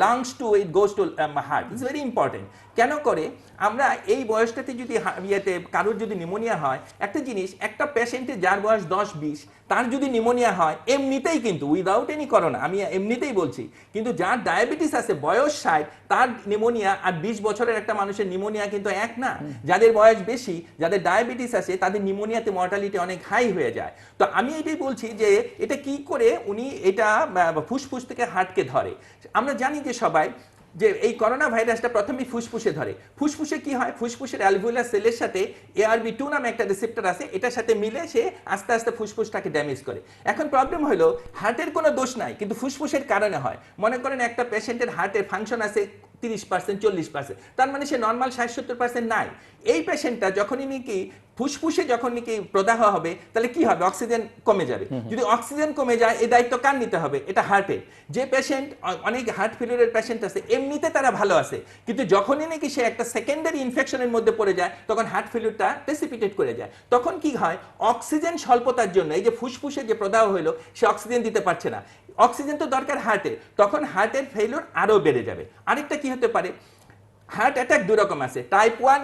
lungs to it goes to heart. It's very important. কেন করে আমরা এই বয়সটাতে যদি ইয়েতে কারোর যদি নিউমোনিয়া হয়, একটা জিনিস, একটা পেশেন্টের যার বয়স 10-20 তার যদি নিউমোনিয়া হয় এমনিতেই, কিন্তু উইদাউট এনি করোনা, আমি এমনিতেই বলছি, কিন্তু যার ডায়াবেটিস আছে বয়স 60 তার নিউমোনিয়া আর 20 বছরের একটা মানুষের নিউমোনিয়া কিন্তু এক না। যাদের বয়স বেশি, যাদের ডায়াবেটিস আছে, তাদের নিউমোনিয়াতে মর্টালিটি অনেক হাই হয়ে যায়। তো আমি এটাই বলছি যে এটা কি করে উনি এটা ফুসফুস থেকে হার্টকে ধরে। আমরা জানি যে সবাই যে এই করোনা ভাইরাসটা প্রথমেই ফুসফুসে ধরে। ফুসফুসে কি হয়, ফুসফুসের অ্যালভিওলার সেলের সাথে ARB2 নামে একটা রিসেপ্টর আছে, এটার সাথে মিলে সে আস্তে আস্তে ফুসফুসটাকে ড্যামেজ করে। এখন প্রবলেম হলো হার্টের কোনো দোষ নাই, কিন্তু ফুসফুসের কারণে হয়। মনে করেন একটা পেশেন্টের হার্টের ফাংশন আছে 30%, 40%, তার মানে সে নর্মাল 60-70% নাই। এই পেশেন্টটা যখনই নাকি ফুসফুসে যখন নাকি প্রদাহ হবে, তাহলে কি হবে, অক্সিজেন কমে যাবে। যদি অক্সিজেন কমে যায়, এই দায়িত্ব কার নিতে হবে, এটা হার্টের। যে পেশেন্ট, অনেক হার্ট ফেলিউরের পেশেন্ট আছে, এমনিতে তারা ভালো আছে, কিন্তু যখনই নাকি সে একটা সেকেন্ডারি ইনফেকশনের মধ্যে পড়ে যায়, তখন হার্ট ফেলিউরটা প্রেসিপিটেট করে যায়। তখন কি হয়, অক্সিজেন স্বল্পতার জন্য এই যে ফুসফুসে যে প্রদাহ হলো, সে অক্সিজেন দিতে পারছে না। অক্সিজেন তো দরকার হার্টে, তখন হার্টের ফেলিউর আরো বেড়ে যাবে। আরেকটা কি হতে পারে, হার্ট অ্যাটাক দুই রকম আছে, টাইপ 1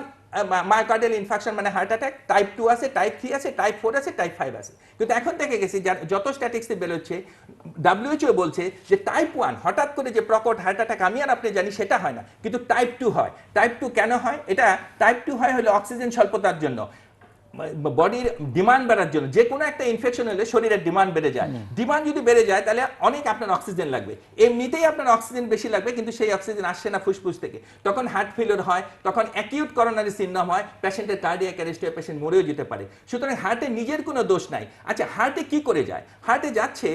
মায়োকার্ডিয়াল ইনফাকশন মানে হার্ট অ্যাটাক, টাইপ 2 আছে, টাইপ 3 আছে, টাইপ 4 আছে, টাইপ 5 আছে। কিন্তু এখন দেখে গেছি যত স্ট্যাটিস্টিক্সে বেরোচ্ছে, WHO বলছে যে টাইপ 1 হঠাৎ করে যে প্রকট হার্ট অ্যাটাক আমি আর আপনি জানি সেটা হয় না, কিন্তু টাইপ 2 হয়। টাইপ 2 কেন হয়, এটা টাইপ 2 হয় হলো অক্সিজেন স্বল্পতার জন্য, বডির ডিমান্ড বাড়ার জন্য। যে কোনো একটা ইনফেকশন হলে শরীরের ডিমান্ড বেড়ে যায়। ডিমান্ড যদি বেড়ে যায়, তাহলে অনেক আপনার অক্সিজেন লাগবে। এমনিতেই আপনার অক্সিজেন বেশি লাগবে, কিন্তু সেই অক্সিজেন আসছে না ফুসফুস থেকে, তখন হার্ট ফেলিওর হয়, তখন অ্যাকিউট করোনারি সিনড্রোম হয়, পেশেন্টের কার্ডিয়াক অ্যারেস্ট হয়ে পেশেন্ট মরেও যেতে পারে। সুতরাং হার্টের নিজের কোনো দোষ নাই। আচ্ছা, হার্টে কি করে যায়, হার্টে যাচ্ছে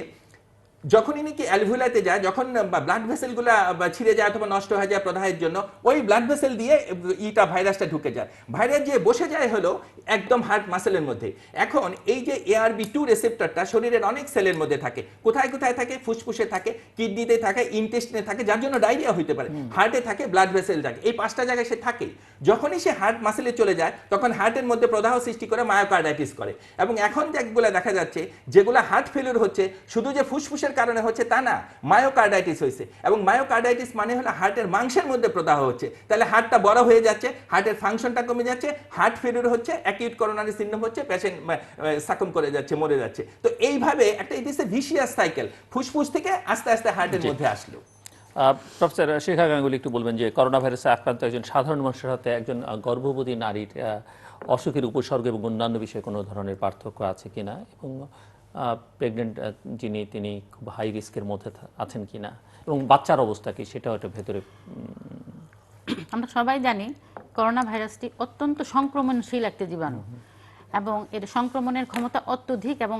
যখনই নাকি অ্যালভিওলাতে যায়, যখন ব্লাড ভেসেলগুলো ছিঁড়ে যায় অথবা নষ্ট হয়ে যায় প্রদাহের জন্য, ওই ব্লাড ভেসেল দিয়ে ভাইরাসটা ঢুকে যায়। ভাইরাস যে বসে যায় হলো একদম হার্ট মাসেলের মধ্যে। এখন এই যে ARB2 রিসেপ্টরটা শরীরের অনেক সেলের মধ্যে থাকে, কোথায় কোথায় থাকে, ফুসফুসে থাকে, কিডনিতে থাকে, ইনটেস্টিনে থাকে, যার জন্য ডায়রিয়া হইতে পারে, হার্টে থাকে, ব্লাড ভেসেল থাকে, এই 5টা জায়গায় সে থাকে। যখনই সে হার্ট মাসেলে চলে যায়, তখন হার্টের মধ্যে প্রদাহ সৃষ্টি করে মায়োকার্ডাইটিস করে। এবং এখন যেগুলো দেখা যাচ্ছে, যেগুলো হার্ট ফেলিওর হচ্ছে, শুধু যে ফুসফুসের কারণে হচ্ছে তা না, মায়োকার্ডাইটিস হয়েছে। এবং মায়োকার্ডাইটিস মানে হলো হার্টের মাংসের মধ্যে প্রদাহ হচ্ছে, তাহলে হার্টটা বড় হয়ে যাচ্ছে, হার্টের ফাংশনটা কমে যাচ্ছে, হার্ট ফেলিওর হচ্ছে, অ্যাকিউট করোনারি সিনড্রোম হচ্ছে, পেশেন্ট সাকম করে যাচ্ছে, মরে যাচ্ছে। তো এইভাবে একটা it is a vicious cycle, ফুসফুস থেকে আস্তে আস্তে হার্টের মধ্যে আসলো। প্রফেসর শিখা গাঙ্গুলি, একটু বলবেন যে করোনা ভাইরাসে আক্রান্ত একজন সাধারণ মানুষের সাথে একজন গর্ভবতী নারীর অসুখের উপসর্গ এবং অন্যান্য বিষয়ে কোনো ধরনের পার্থক্য আছে কিনা, এবং প্রেগনেন্ট যিনি তিনি খুব হাই রিস্কের মধ্যে আছেন কিনা, এবং বাচ্চার অবস্থা কি সেটাও একটা ভেতরে। আমরা সবাই জানি করোনা ভাইরাসটি অত্যন্ত সংক্রমণশীল একটি জীবাণু, এবং এর সংক্রমণের ক্ষমতা অত্যধিক, এবং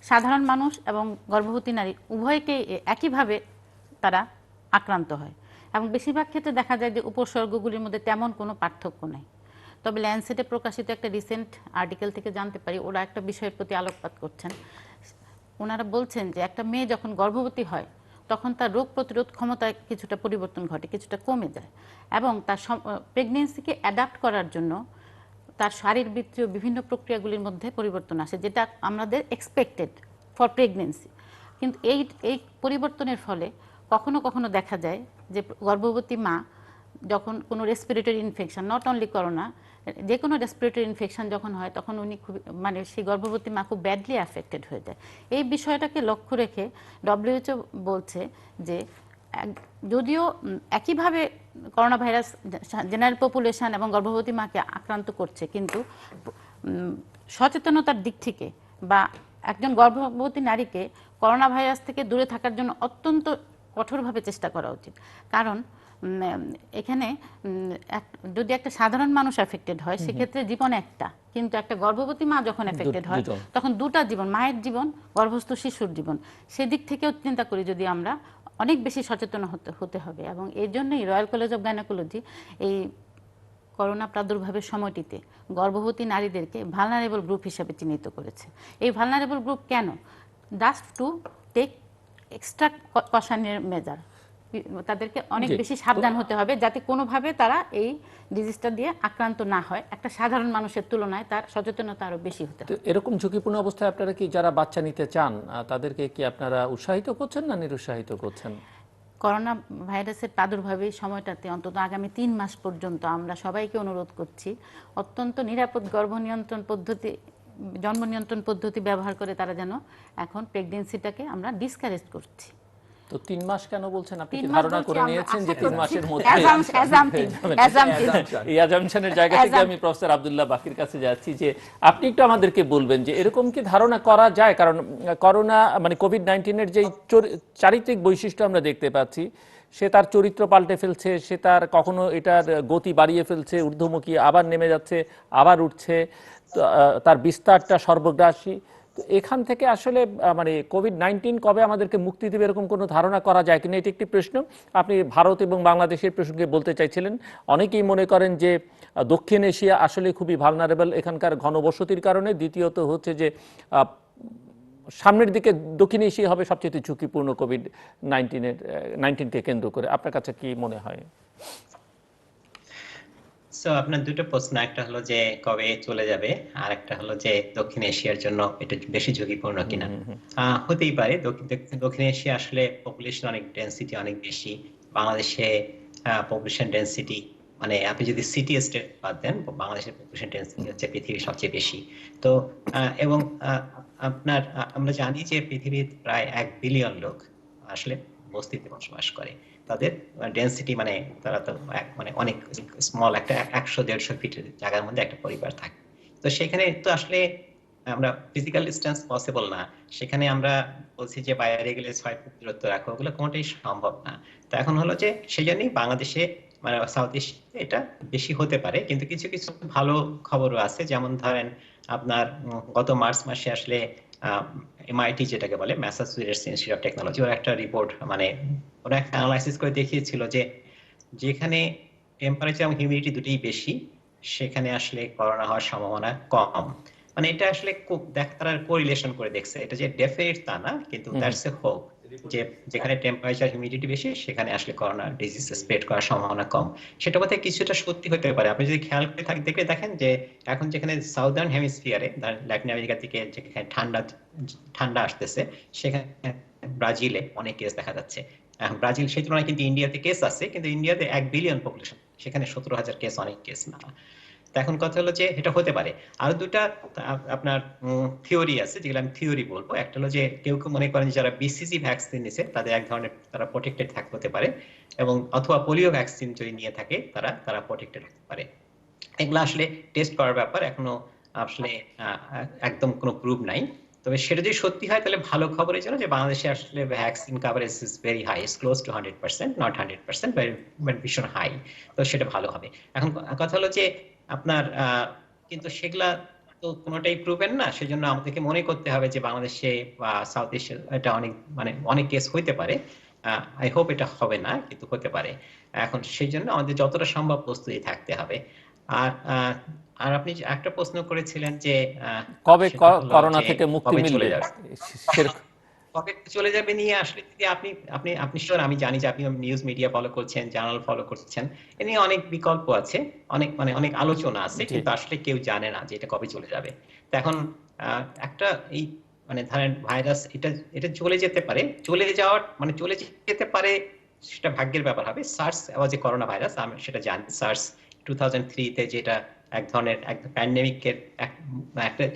সাধারণ মানুষ এবং গর্ভবতী নারী উভয়কে একইভাবে তারা আক্রান্ত হয়। এবং বেশিরভাগ ক্ষেত্রে দেখা যায় যে উপসর্গগুলির মধ্যে তেমন কোনো পার্থক্য নেই। তবে ল্যান্সেটে প্রকাশিত একটা রিসেন্ট আর্টিকেল থেকে জানতে পারি, ওরা একটা বিষয়ের প্রতি আলোকপাত করছেন। ওনারা বলছেন যে একটা মেয়ে যখন গর্ভবতী হয়, তখন তার রোগ প্রতিরোধ ক্ষমতায় কিছুটা পরিবর্তন ঘটে, কিছুটা কমে যায়, এবং তার প্রেগনেন্সিকে অ্যাডাপ্ট করার জন্য তার শারীরবৃত্তীয় বিভিন্ন প্রক্রিয়াগুলির মধ্যে পরিবর্তন আসে, যেটা আমাদের এক্সপেক্টেড ফর প্রেগনেন্সি। কিন্তু এই পরিবর্তনের ফলে কখনো কখনো দেখা যায় যে গর্ভবতী মা যখন কোনো respiratory infection, not only corona, যে কোনো রেসপিরেটরি ইনফেকশন যখন হয়, তখন উনি খুব সেই গর্ভবতী মা খুব ব্যাডলি অ্যাফেক্টেড হয়ে যায়। এই বিষয়টাকে লক্ষ্য রেখে WHO বলছে যে যদিও একইভাবে করোনা ভাইরাস জেনারেল পপুলেশন এবং গর্ভবতী মাকে আক্রান্ত করছে, কিন্তু সচেতনতার দিক থেকে বা একজন গর্ভবতী নারীকে করোনা ভাইরাস থেকে দূরে থাকার জন্য অত্যন্ত কঠোরভাবে চেষ্টা করা উচিত। কারণ এখানে যদি একটা সাধারণ মানুষ এফেক্টেড হয়, সেক্ষেত্রে জীবন একটা, কিন্তু একটা গর্ভবতী মা যখন এফেক্টেড হয়, তখন দুটা জীবন, মায়ের জীবন, গর্ভস্থ শিশুর জীবন। সেদিক থেকেও চিন্তা করি যদি আমরা অনেক বেশি সচেতন হতে হবে। এবং এর জন্যই রয়্যাল কলেজ অফ গাইনোকোলজি এই করোনা প্রাদুর্ভাবের সময়টিতে গর্ভবতী নারীদেরকে ভালনারেবল গ্রুপ হিসেবে চিহ্নিত করেছে। এই ভালনারেবল গ্রুপ কেন? জাস্ট টু টেক এক্সট্রা কশনের মেজার। তাদেরকে অনেক জি। বেশি সাবধান হতে হবে যাতে কোনোভাবে তারা এই ডিজিজটা দিয়ে আক্রান্ত না হয়। একটা সাধারণ মানুষের তুলনায় তার সচেতনতা আরো বেশি হতে তো হবে। এরকম ঝুঁকিপূর্ণ অবস্থায় আপনারা কি যারা বাচ্চা নিতে চান তাদেরকে কি আপনারা উৎসাহিত করছেন না নিরুৎসাহিত করছেন? করোনা ভাইরাসের প্রাদুর্ভাবের সময়টাতে অন্তত আগামী 3 মাস পর্যন্ত আমরা সবাইকে অনুরোধ করছি অত্যন্ত নিরাপদ জন্ম নিয়ন্ত্রণ পদ্ধতি ব্যবহার করে তারা যেন এখন প্রেগন্যান্সিটাকে আমরা ডিসকারেজ করছি। তো 3 মাস কেন বলছেন? আপনি 3 কি মাস ধারণা বলছি করে আমরা নিয়েছেন যে আশা 3 করছি। মাসের মধ্যে Assumptive. এই অ্যাজাম্পশনের জায়গা থেকে আমি প্রফেসর আব্দুল্লাহ বাকির কাছে যাচ্ছি যে আপনি একটু আমাদেরকে বলবেন যে এরকম কি ধারণা করা যায়? কারণ করোনা মানে কোভিড-19 এর যে চারিত্রিক বৈশিষ্ট্য আমরা দেখতে পাচ্ছি, সে তার চরিত্র পাল্টে ফেলছে, সে তার কখনো এটার গতি বাড়িয়ে ফেলছে, ঊর্ধ্বমুখী আবার নেমে যাচ্ছে, আবার উঠছে, তো, তার বিস্তারটা সর্বগ্রাসী। তো এখান থেকে আসলে মানে কোভিড-19 কবে আমাদেরকে মুক্তি দেবে এরকম কোনো ধারণা করা যায় কিনা, এটি একটি প্রশ্ন। আপনি ভারত এবং বাংলাদেশের প্রসঙ্গে বলতে চাইছিলেন। অনেকেই মনে করেন যে দক্ষিণ এশিয়া আসলে খুবই ভালনারেবল এখানকার ঘনবসতির কারণে। দ্বিতীয়ত হচ্ছে যে সামনের দিকে দক্ষিণ এশিয়া হবে সবচেয়ে ঝুঁকিপূর্ণ কোভিড-19কে কেন্দ্র করে। আপনার কাছে কি মনে হয়? সো আপনার দুটো প্রশ্ন, একটা হলো যে কবে চলে যাবে, আর একটা হলো যে দক্ষিণ এশিয়ার জন্য এটা বেশি ঝুঁকিপূর্ণ কিনা। হতেই পারে। দক্ষিণ এশিয়া আসলে পপুলেশন অনেক ডেন্সিটি অনেক বেশি। বাংলাদেশে পপুলেশন ডেন্সিটি মানে আপনি যদি সিটি স্টেট বাদ দেন, বাংলাদেশের পপুলেশন ডেন্সিটি হচ্ছে পৃথিবীর সবচেয়ে বেশি। তো এবং আপনার আমরা জানি যে পৃথিবীর প্রায় 1 বিলিয়ন লোক আসলে বস্তিতে বসবাস করে। তাদের ডেন্সিটি মানে তারা তো মানে অনেক স্মল, একটা 100-150 ফিটের জায়গার মধ্যে একটা পরিবার থাকে। তো সেখানে তো আসলে আমরা ফিজিক্যাল ডিস্টেন্স পসিবল না। সেখানে আমরা বলছি যে বাইরে গেলে 6 ফুট দূরত্ব রাখো, ওগুলো কোনোটাই সম্ভব না। তো এখন হলো যে সেই জন্যই বাংলাদেশে মানে সাউথ এশিয়াতে এটা বেশি হতে পারে। কিন্তু কিছু কিছু ভালো খবরও আছে, যেমন ধরেন আপনার গত মার্চ মাসে আসলে এমআইটি যেটাকে বলে ম্যাসাচুসেটস ইনস্টিটিউট অফ টেকনোলজি, ওর একটা রিপোর্ট মানে ওরা একটা অ্যানালাইসিস করে দেখিয়েছিল যে যেখানে টেম্পারেচার এবং হিউমিডিটি দুটোই বেশি সেখানে আসলে করোনা হওয়ার সম্ভাবনা কম। মানে এটা আসলে খুব তারা কোরিলেশন করে দেখছে, এটা যে ডেফিনিট তা না, কিন্তু দ্যাটস এ হোপ যে যেখানে টেম্পারেচার হিউমিডিটি বেশি সেখানে আসলে করোনা ডিজিজ স্প্রেড করার সম্ভাবনা কম। সেটা বোধহয় কিছুটা সত্যি হতে পারে। আপনি যদি খেয়াল করে দেখে দেখেন যে এখন যেখানে সাউদার্ন হেমিস্ফিয়ারে ল্যাটিন আমেরিকা থেকে যেখানে ঠান্ডা আসতেছে, সেখানে ব্রাজিলে অনেক কেস দেখা যাচ্ছে। ব্রাজিল সেই তুলনায় কিন্তু ইন্ডিয়াতে কেস আছে, কিন্তু ইন্ডিয়াতে 1 বিলিয়ন পপুলেশন, সেখানে 17,000 কেস অনেক কেস না। তো এখন কথা হলো যে এটা হতে পারে। আর দুটা আপনার থিওরি আছে, যেগুলো আমি থিওরি বলবো। একটা হলো যে কেউ কেউ মনে করেন যারা বিসিজি ভ্যাকসিন নিছে তাদের এক ধরনের তারা প্রোটেক্টেড থাকতে হতে পারে, এবং অথবা পোলিও ভ্যাকসিন যদি নিয়ে থাকে তারা প্রোটেক্টেড থাকতে পারে। এগুলো আসলে টেস্ট করার ব্যাপার, এখনো আসলে একদম কোনো প্রুফ নাই। তবে সেটা যদি সত্যি হয় তাহলে ভালো খবর এই জন্য যে বাংলাদেশে আসলে vaccine coverage is very high, is close to 100%, not 100%, but ভীষণ হাই। তো সেটা ভালো হবে। এখন কথা হলো যে আপনার কিন্তু সেগুলা তো কোনোটাই প্রুভেন না, সেজন্য আমাদেরকে মনে করতে হবে যে বাংলাদেশে বা সাউথ এশিয়া এটা অনেক কেস হইতে পারে। আই হোপ এটা হবে না, কিন্তু হতে পারে। এখন সেই জন্য আমাদের যতটা সম্ভব প্রস্তুতি থাকতে হবে। আর আর আপনি একটা প্রশ্ন করেছিলেন যে কবে সেটা হলো করোনা যে থেকে মুক্তি কবে চলে মিলবে? যাবে। কবে চলে যাবে নিয়ে আসলে যদি আপনি আপনি আপনি শিওর, আমি জানি যে আপনি নিউজ মিডিয়া ফলো করছেন, জার্নাল ফলো করছেন, এ নিয়ে অনেক বিকল্প আছে, অনেক আলোচনা আছে, জি। কিন্তু আসলে কেউ জানে না যে এটা কবে চলে যাবে। তো এখন একটা এই মানে ধরেন ভাইরাস এটা চলে যেতে পারে, চলে যেতে পারে, সেটা ভাগ্যের ব্যাপার হবে। সার্স ওয়াজ এ করোনা ভাইরাস, আমি সেটা জানি। সার্স 2003-তে যেটা এক ধরনের প্যান্ডেমিকের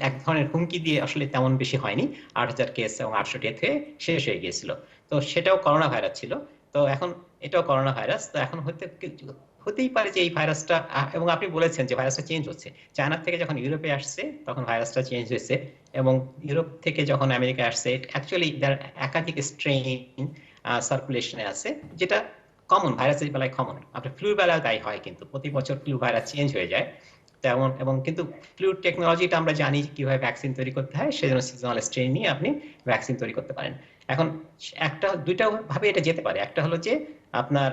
এক ধরনের হুমকি দিয়ে আসলে তেমন বেশি হয়নি, 8,000 কেস এবং 800 ডেথ হয়ে শেষ হয়ে গিয়েছিল। তো সেটাও করোনা ভাইরাস ছিল। তো এখন এটাও করোনা ভাইরাস। তো এখন হতেই পারে যে এই ভাইরাসটা, এবং আপনি বলেছেন যে ভাইরাসটা চেঞ্জ হচ্ছে, চায়না থেকে যখন ইউরোপে আসছে তখন ভাইরাসটা চেঞ্জ হয়েছে, এবং ইউরোপ থেকে যখন আমেরিকা আসছে অ্যাকচুয়ালি একাধিক স্ট্রেইন সার্কুলেশনে আছে, যেটা কমন, ভাইরাসের বেলায় কমন। আপনার ফ্লুর বেলায় তাই হয়, কিন্তু প্রতি বছর ফ্লু ভাইরাস চেঞ্জ হয়ে যায় তেমন। এবং কিন্তু ফ্লুইড টেকনোলজিটা আমরা জানি কিভাবে ভ্যাকসিন তৈরি করতে হয়, সেজন্য সিজনাল স্ট্রেন নিয়ে আপনি ভ্যাকসিন তৈরি করতে পারেন। এখন দুইটা ভাবে এটা যেতে পারে। একটা হলো যে আপনার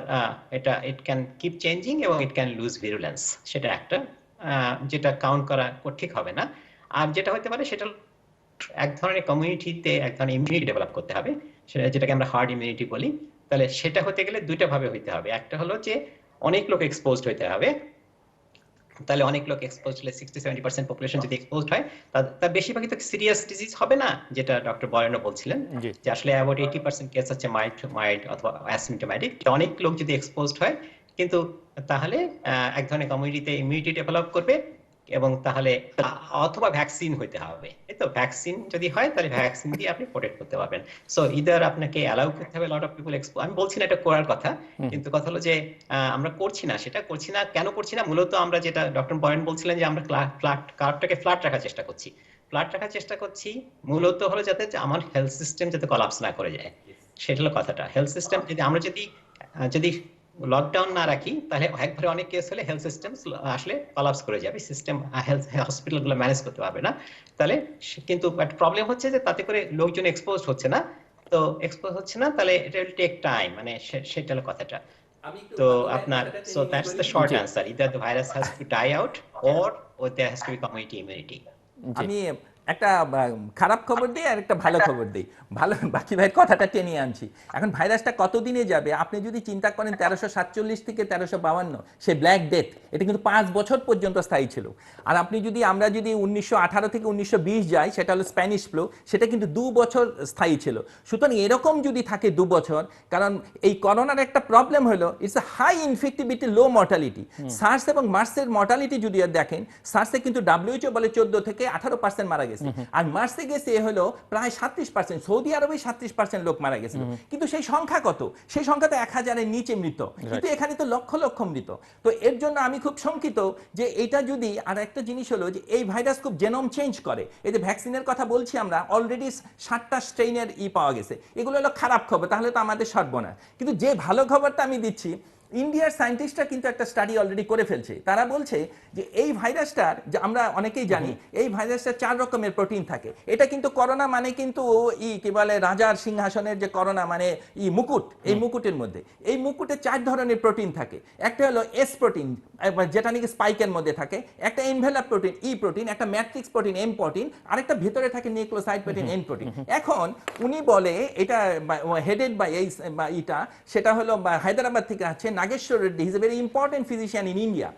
এটা ইট ক্যান কিপ চেঞ্জিং এবং ইট ক্যান লুজ ভিরুলেন্স, সেটা একটা যেটা কাউন্ট করা ঠিক হবে না। আর যেটা হতে পারে সেটা এক ধরনের কমিউনিটিতে এক ধরনের ইমিউনিটি ডেভেলপ করতে হবে, সেটা যেটাকে আমরা হার্ড ইমিউনিটি বলি। তাহলে সেটা হতে গেলে দুইটা ভাবে হইতে হবে। একটা হলো যে অনেক লোক এক্সপোজড হইতে হবে, তাহলে অনেক লোক এক্সপোজ হলে 60-70% পপুলেশন যদি এক্সপোজড হয়, তার বেশিরভাগই তো সিরিয়াস ডিজিজ হবে না, যেটা ডক্টর বরেনও বলছিলেন জি যে আসলে অ্যাবাউট 80% কেস হচ্ছে মাইল্ড অথবা অ্যাসিম্পটোম্যাটিক। অনেক লোক যদি এক্সপোজড হয়, কিন্তু তাহলে এক ধরনের কমিউনিটিতে ইমিউনিটি ডেভেলপ করবে, এবং তাহলে অথবা ভ্যাকসিন হইতে হবে। এই তো ভ্যাকসিন যদি হয় তাহলে ভ্যাকসিন দিয়ে আপনি প্রোটেক্ট করতে পারবেন। সো ইদার আপনাকে অ্যালাউ করতে হবে লট অফ পিপল এক্সপোজ। আমি বলছি না এটা করার কথা, কিন্তু কথা হলো যে আমরা করছি না। সেটা করছি না কেন করছি না? মূলত আমরা যেটা ডক্টর বরেন বলছিলেন যে আমরা কার্ভটাকে ফ্ল্যাট রাখার চেষ্টা করছি। ফ্ল্যাট রাখার চেষ্টা করছি মূলত হলো যাতে আমার হেলথ সিস্টেম যাতে কলাপস না করে যায়, সেটা হলো কথাটা। হেলথ সিস্টেম যদি আমরা যদি লকডাউন না রাখি, তাহলে একবারে অনেক কেস হলে হেলথ সিস্টেম আসলে কলাপস করে যাবে, সিস্টেম হেলথ হসপিটাল গুলো ম্যানেজ করতে পারবে না। তাহলে কিন্তু প্রবলেম হচ্ছে যে তাতে করে লোকজন এক্সপোজ হচ্ছে না। তো এক্সপোজ হচ্ছে না, তাহলে এটা উইল টেক টাইম, মানে সেটা হলো কথাটা। তো আপনার সো দ্যাটস দ্য শর্ট জি answer, either the virus has to die out or there has to be community immunity. জি আমি একটা খারাপ খবর দিই আর একটা ভালো খবর দিই। ভালো, বাকি ভাইয়ের কথাটা টেনে আনছি। এখন ভাইরাসটা কতদিনে যাবে আপনি যদি চিন্তা করেন, 1347 থেকে 1352 সে ব্ল্যাক ডেথ, এটা কিন্তু 5 বছর পর্যন্ত স্থায়ী ছিল। আর আপনি যদি আমরা যদি 1918 থেকে 1920 যাই, সেটা হলো স্প্যানিশ ফ্লু, সেটা কিন্তু 2 বছর স্থায়ী ছিল। সুতরাং এরকম যদি থাকে 2 বছর, কারণ এই করোনার একটা প্রবলেম হলো it's a high infectivity, low mortality. SARS এবং মার্সের মর্টালিটি যদি দেখেন, সার্সে কিন্তু WHO বলে 14 থেকে 18% মারা গেছে, আর মার্সে গেছে হলো প্রায় 37%। সৌদি আরবে 37% লোক মারা গেছে, কিন্তু সেই সংখ্যা কত? সেই সংখ্যা তো 1000-এর নিচে মৃত, কিন্তু এখানে তো লক্ষ লক্ষ মৃত। তো এর জন্য আমি খুব শঙ্কিত যে এটা যদি, আর একটা জিনিস হলো যে এই ভাইরাস খুব জেনোম চেঞ্জ করে। এই যে ভ্যাকসিনের কথা বলছি আমরা, অলরেডি 7টা স্ট্রেইনের পাওয়া গেছে। এগুলো হলো খারাপ খবর, তাহলে তো আমাদের সর্বনাশ। কিন্তু যে ভালো খবরটা আমি দিচ্ছি, ইন্ডিয়ার সায়েন্টিস্টরা কিন্তু একটা স্টাডি অলরেডি করে ফেলছে। তারা বলছে যে এই ভাইরাসটার, যে আমরা অনেকেই জানি এই ভাইরাসটার 4 রকমের প্রোটিন থাকে। এটা কিন্তু করোনা মানে কিন্তু কি বলে রাজার সিংহাসনের যে করোনা মানে মুকুট, এই মুকুটের মধ্যে এই মুকুটে 4 ধরনের প্রোটিন থাকে। একটা হলো এস প্রোটিন, যেটা নাকি স্পাইকের মধ্যে থাকে, একটা এনভেলাপ প্রোটিন ই প্রোটিন, একটা ম্যাট্রিক্স প্রোটিন এম প্রোটিন, আরেকটা ভিতরে থাকে নিউক্লিওসাইড প্রোটিন এন প্রোটিন। এখন উনি বলে এটা হেডেড বাই এইটা, সেটা হলো হায়দ্রাবাদ থেকে আছে Nageshwar Reddy, is a very important physician in India.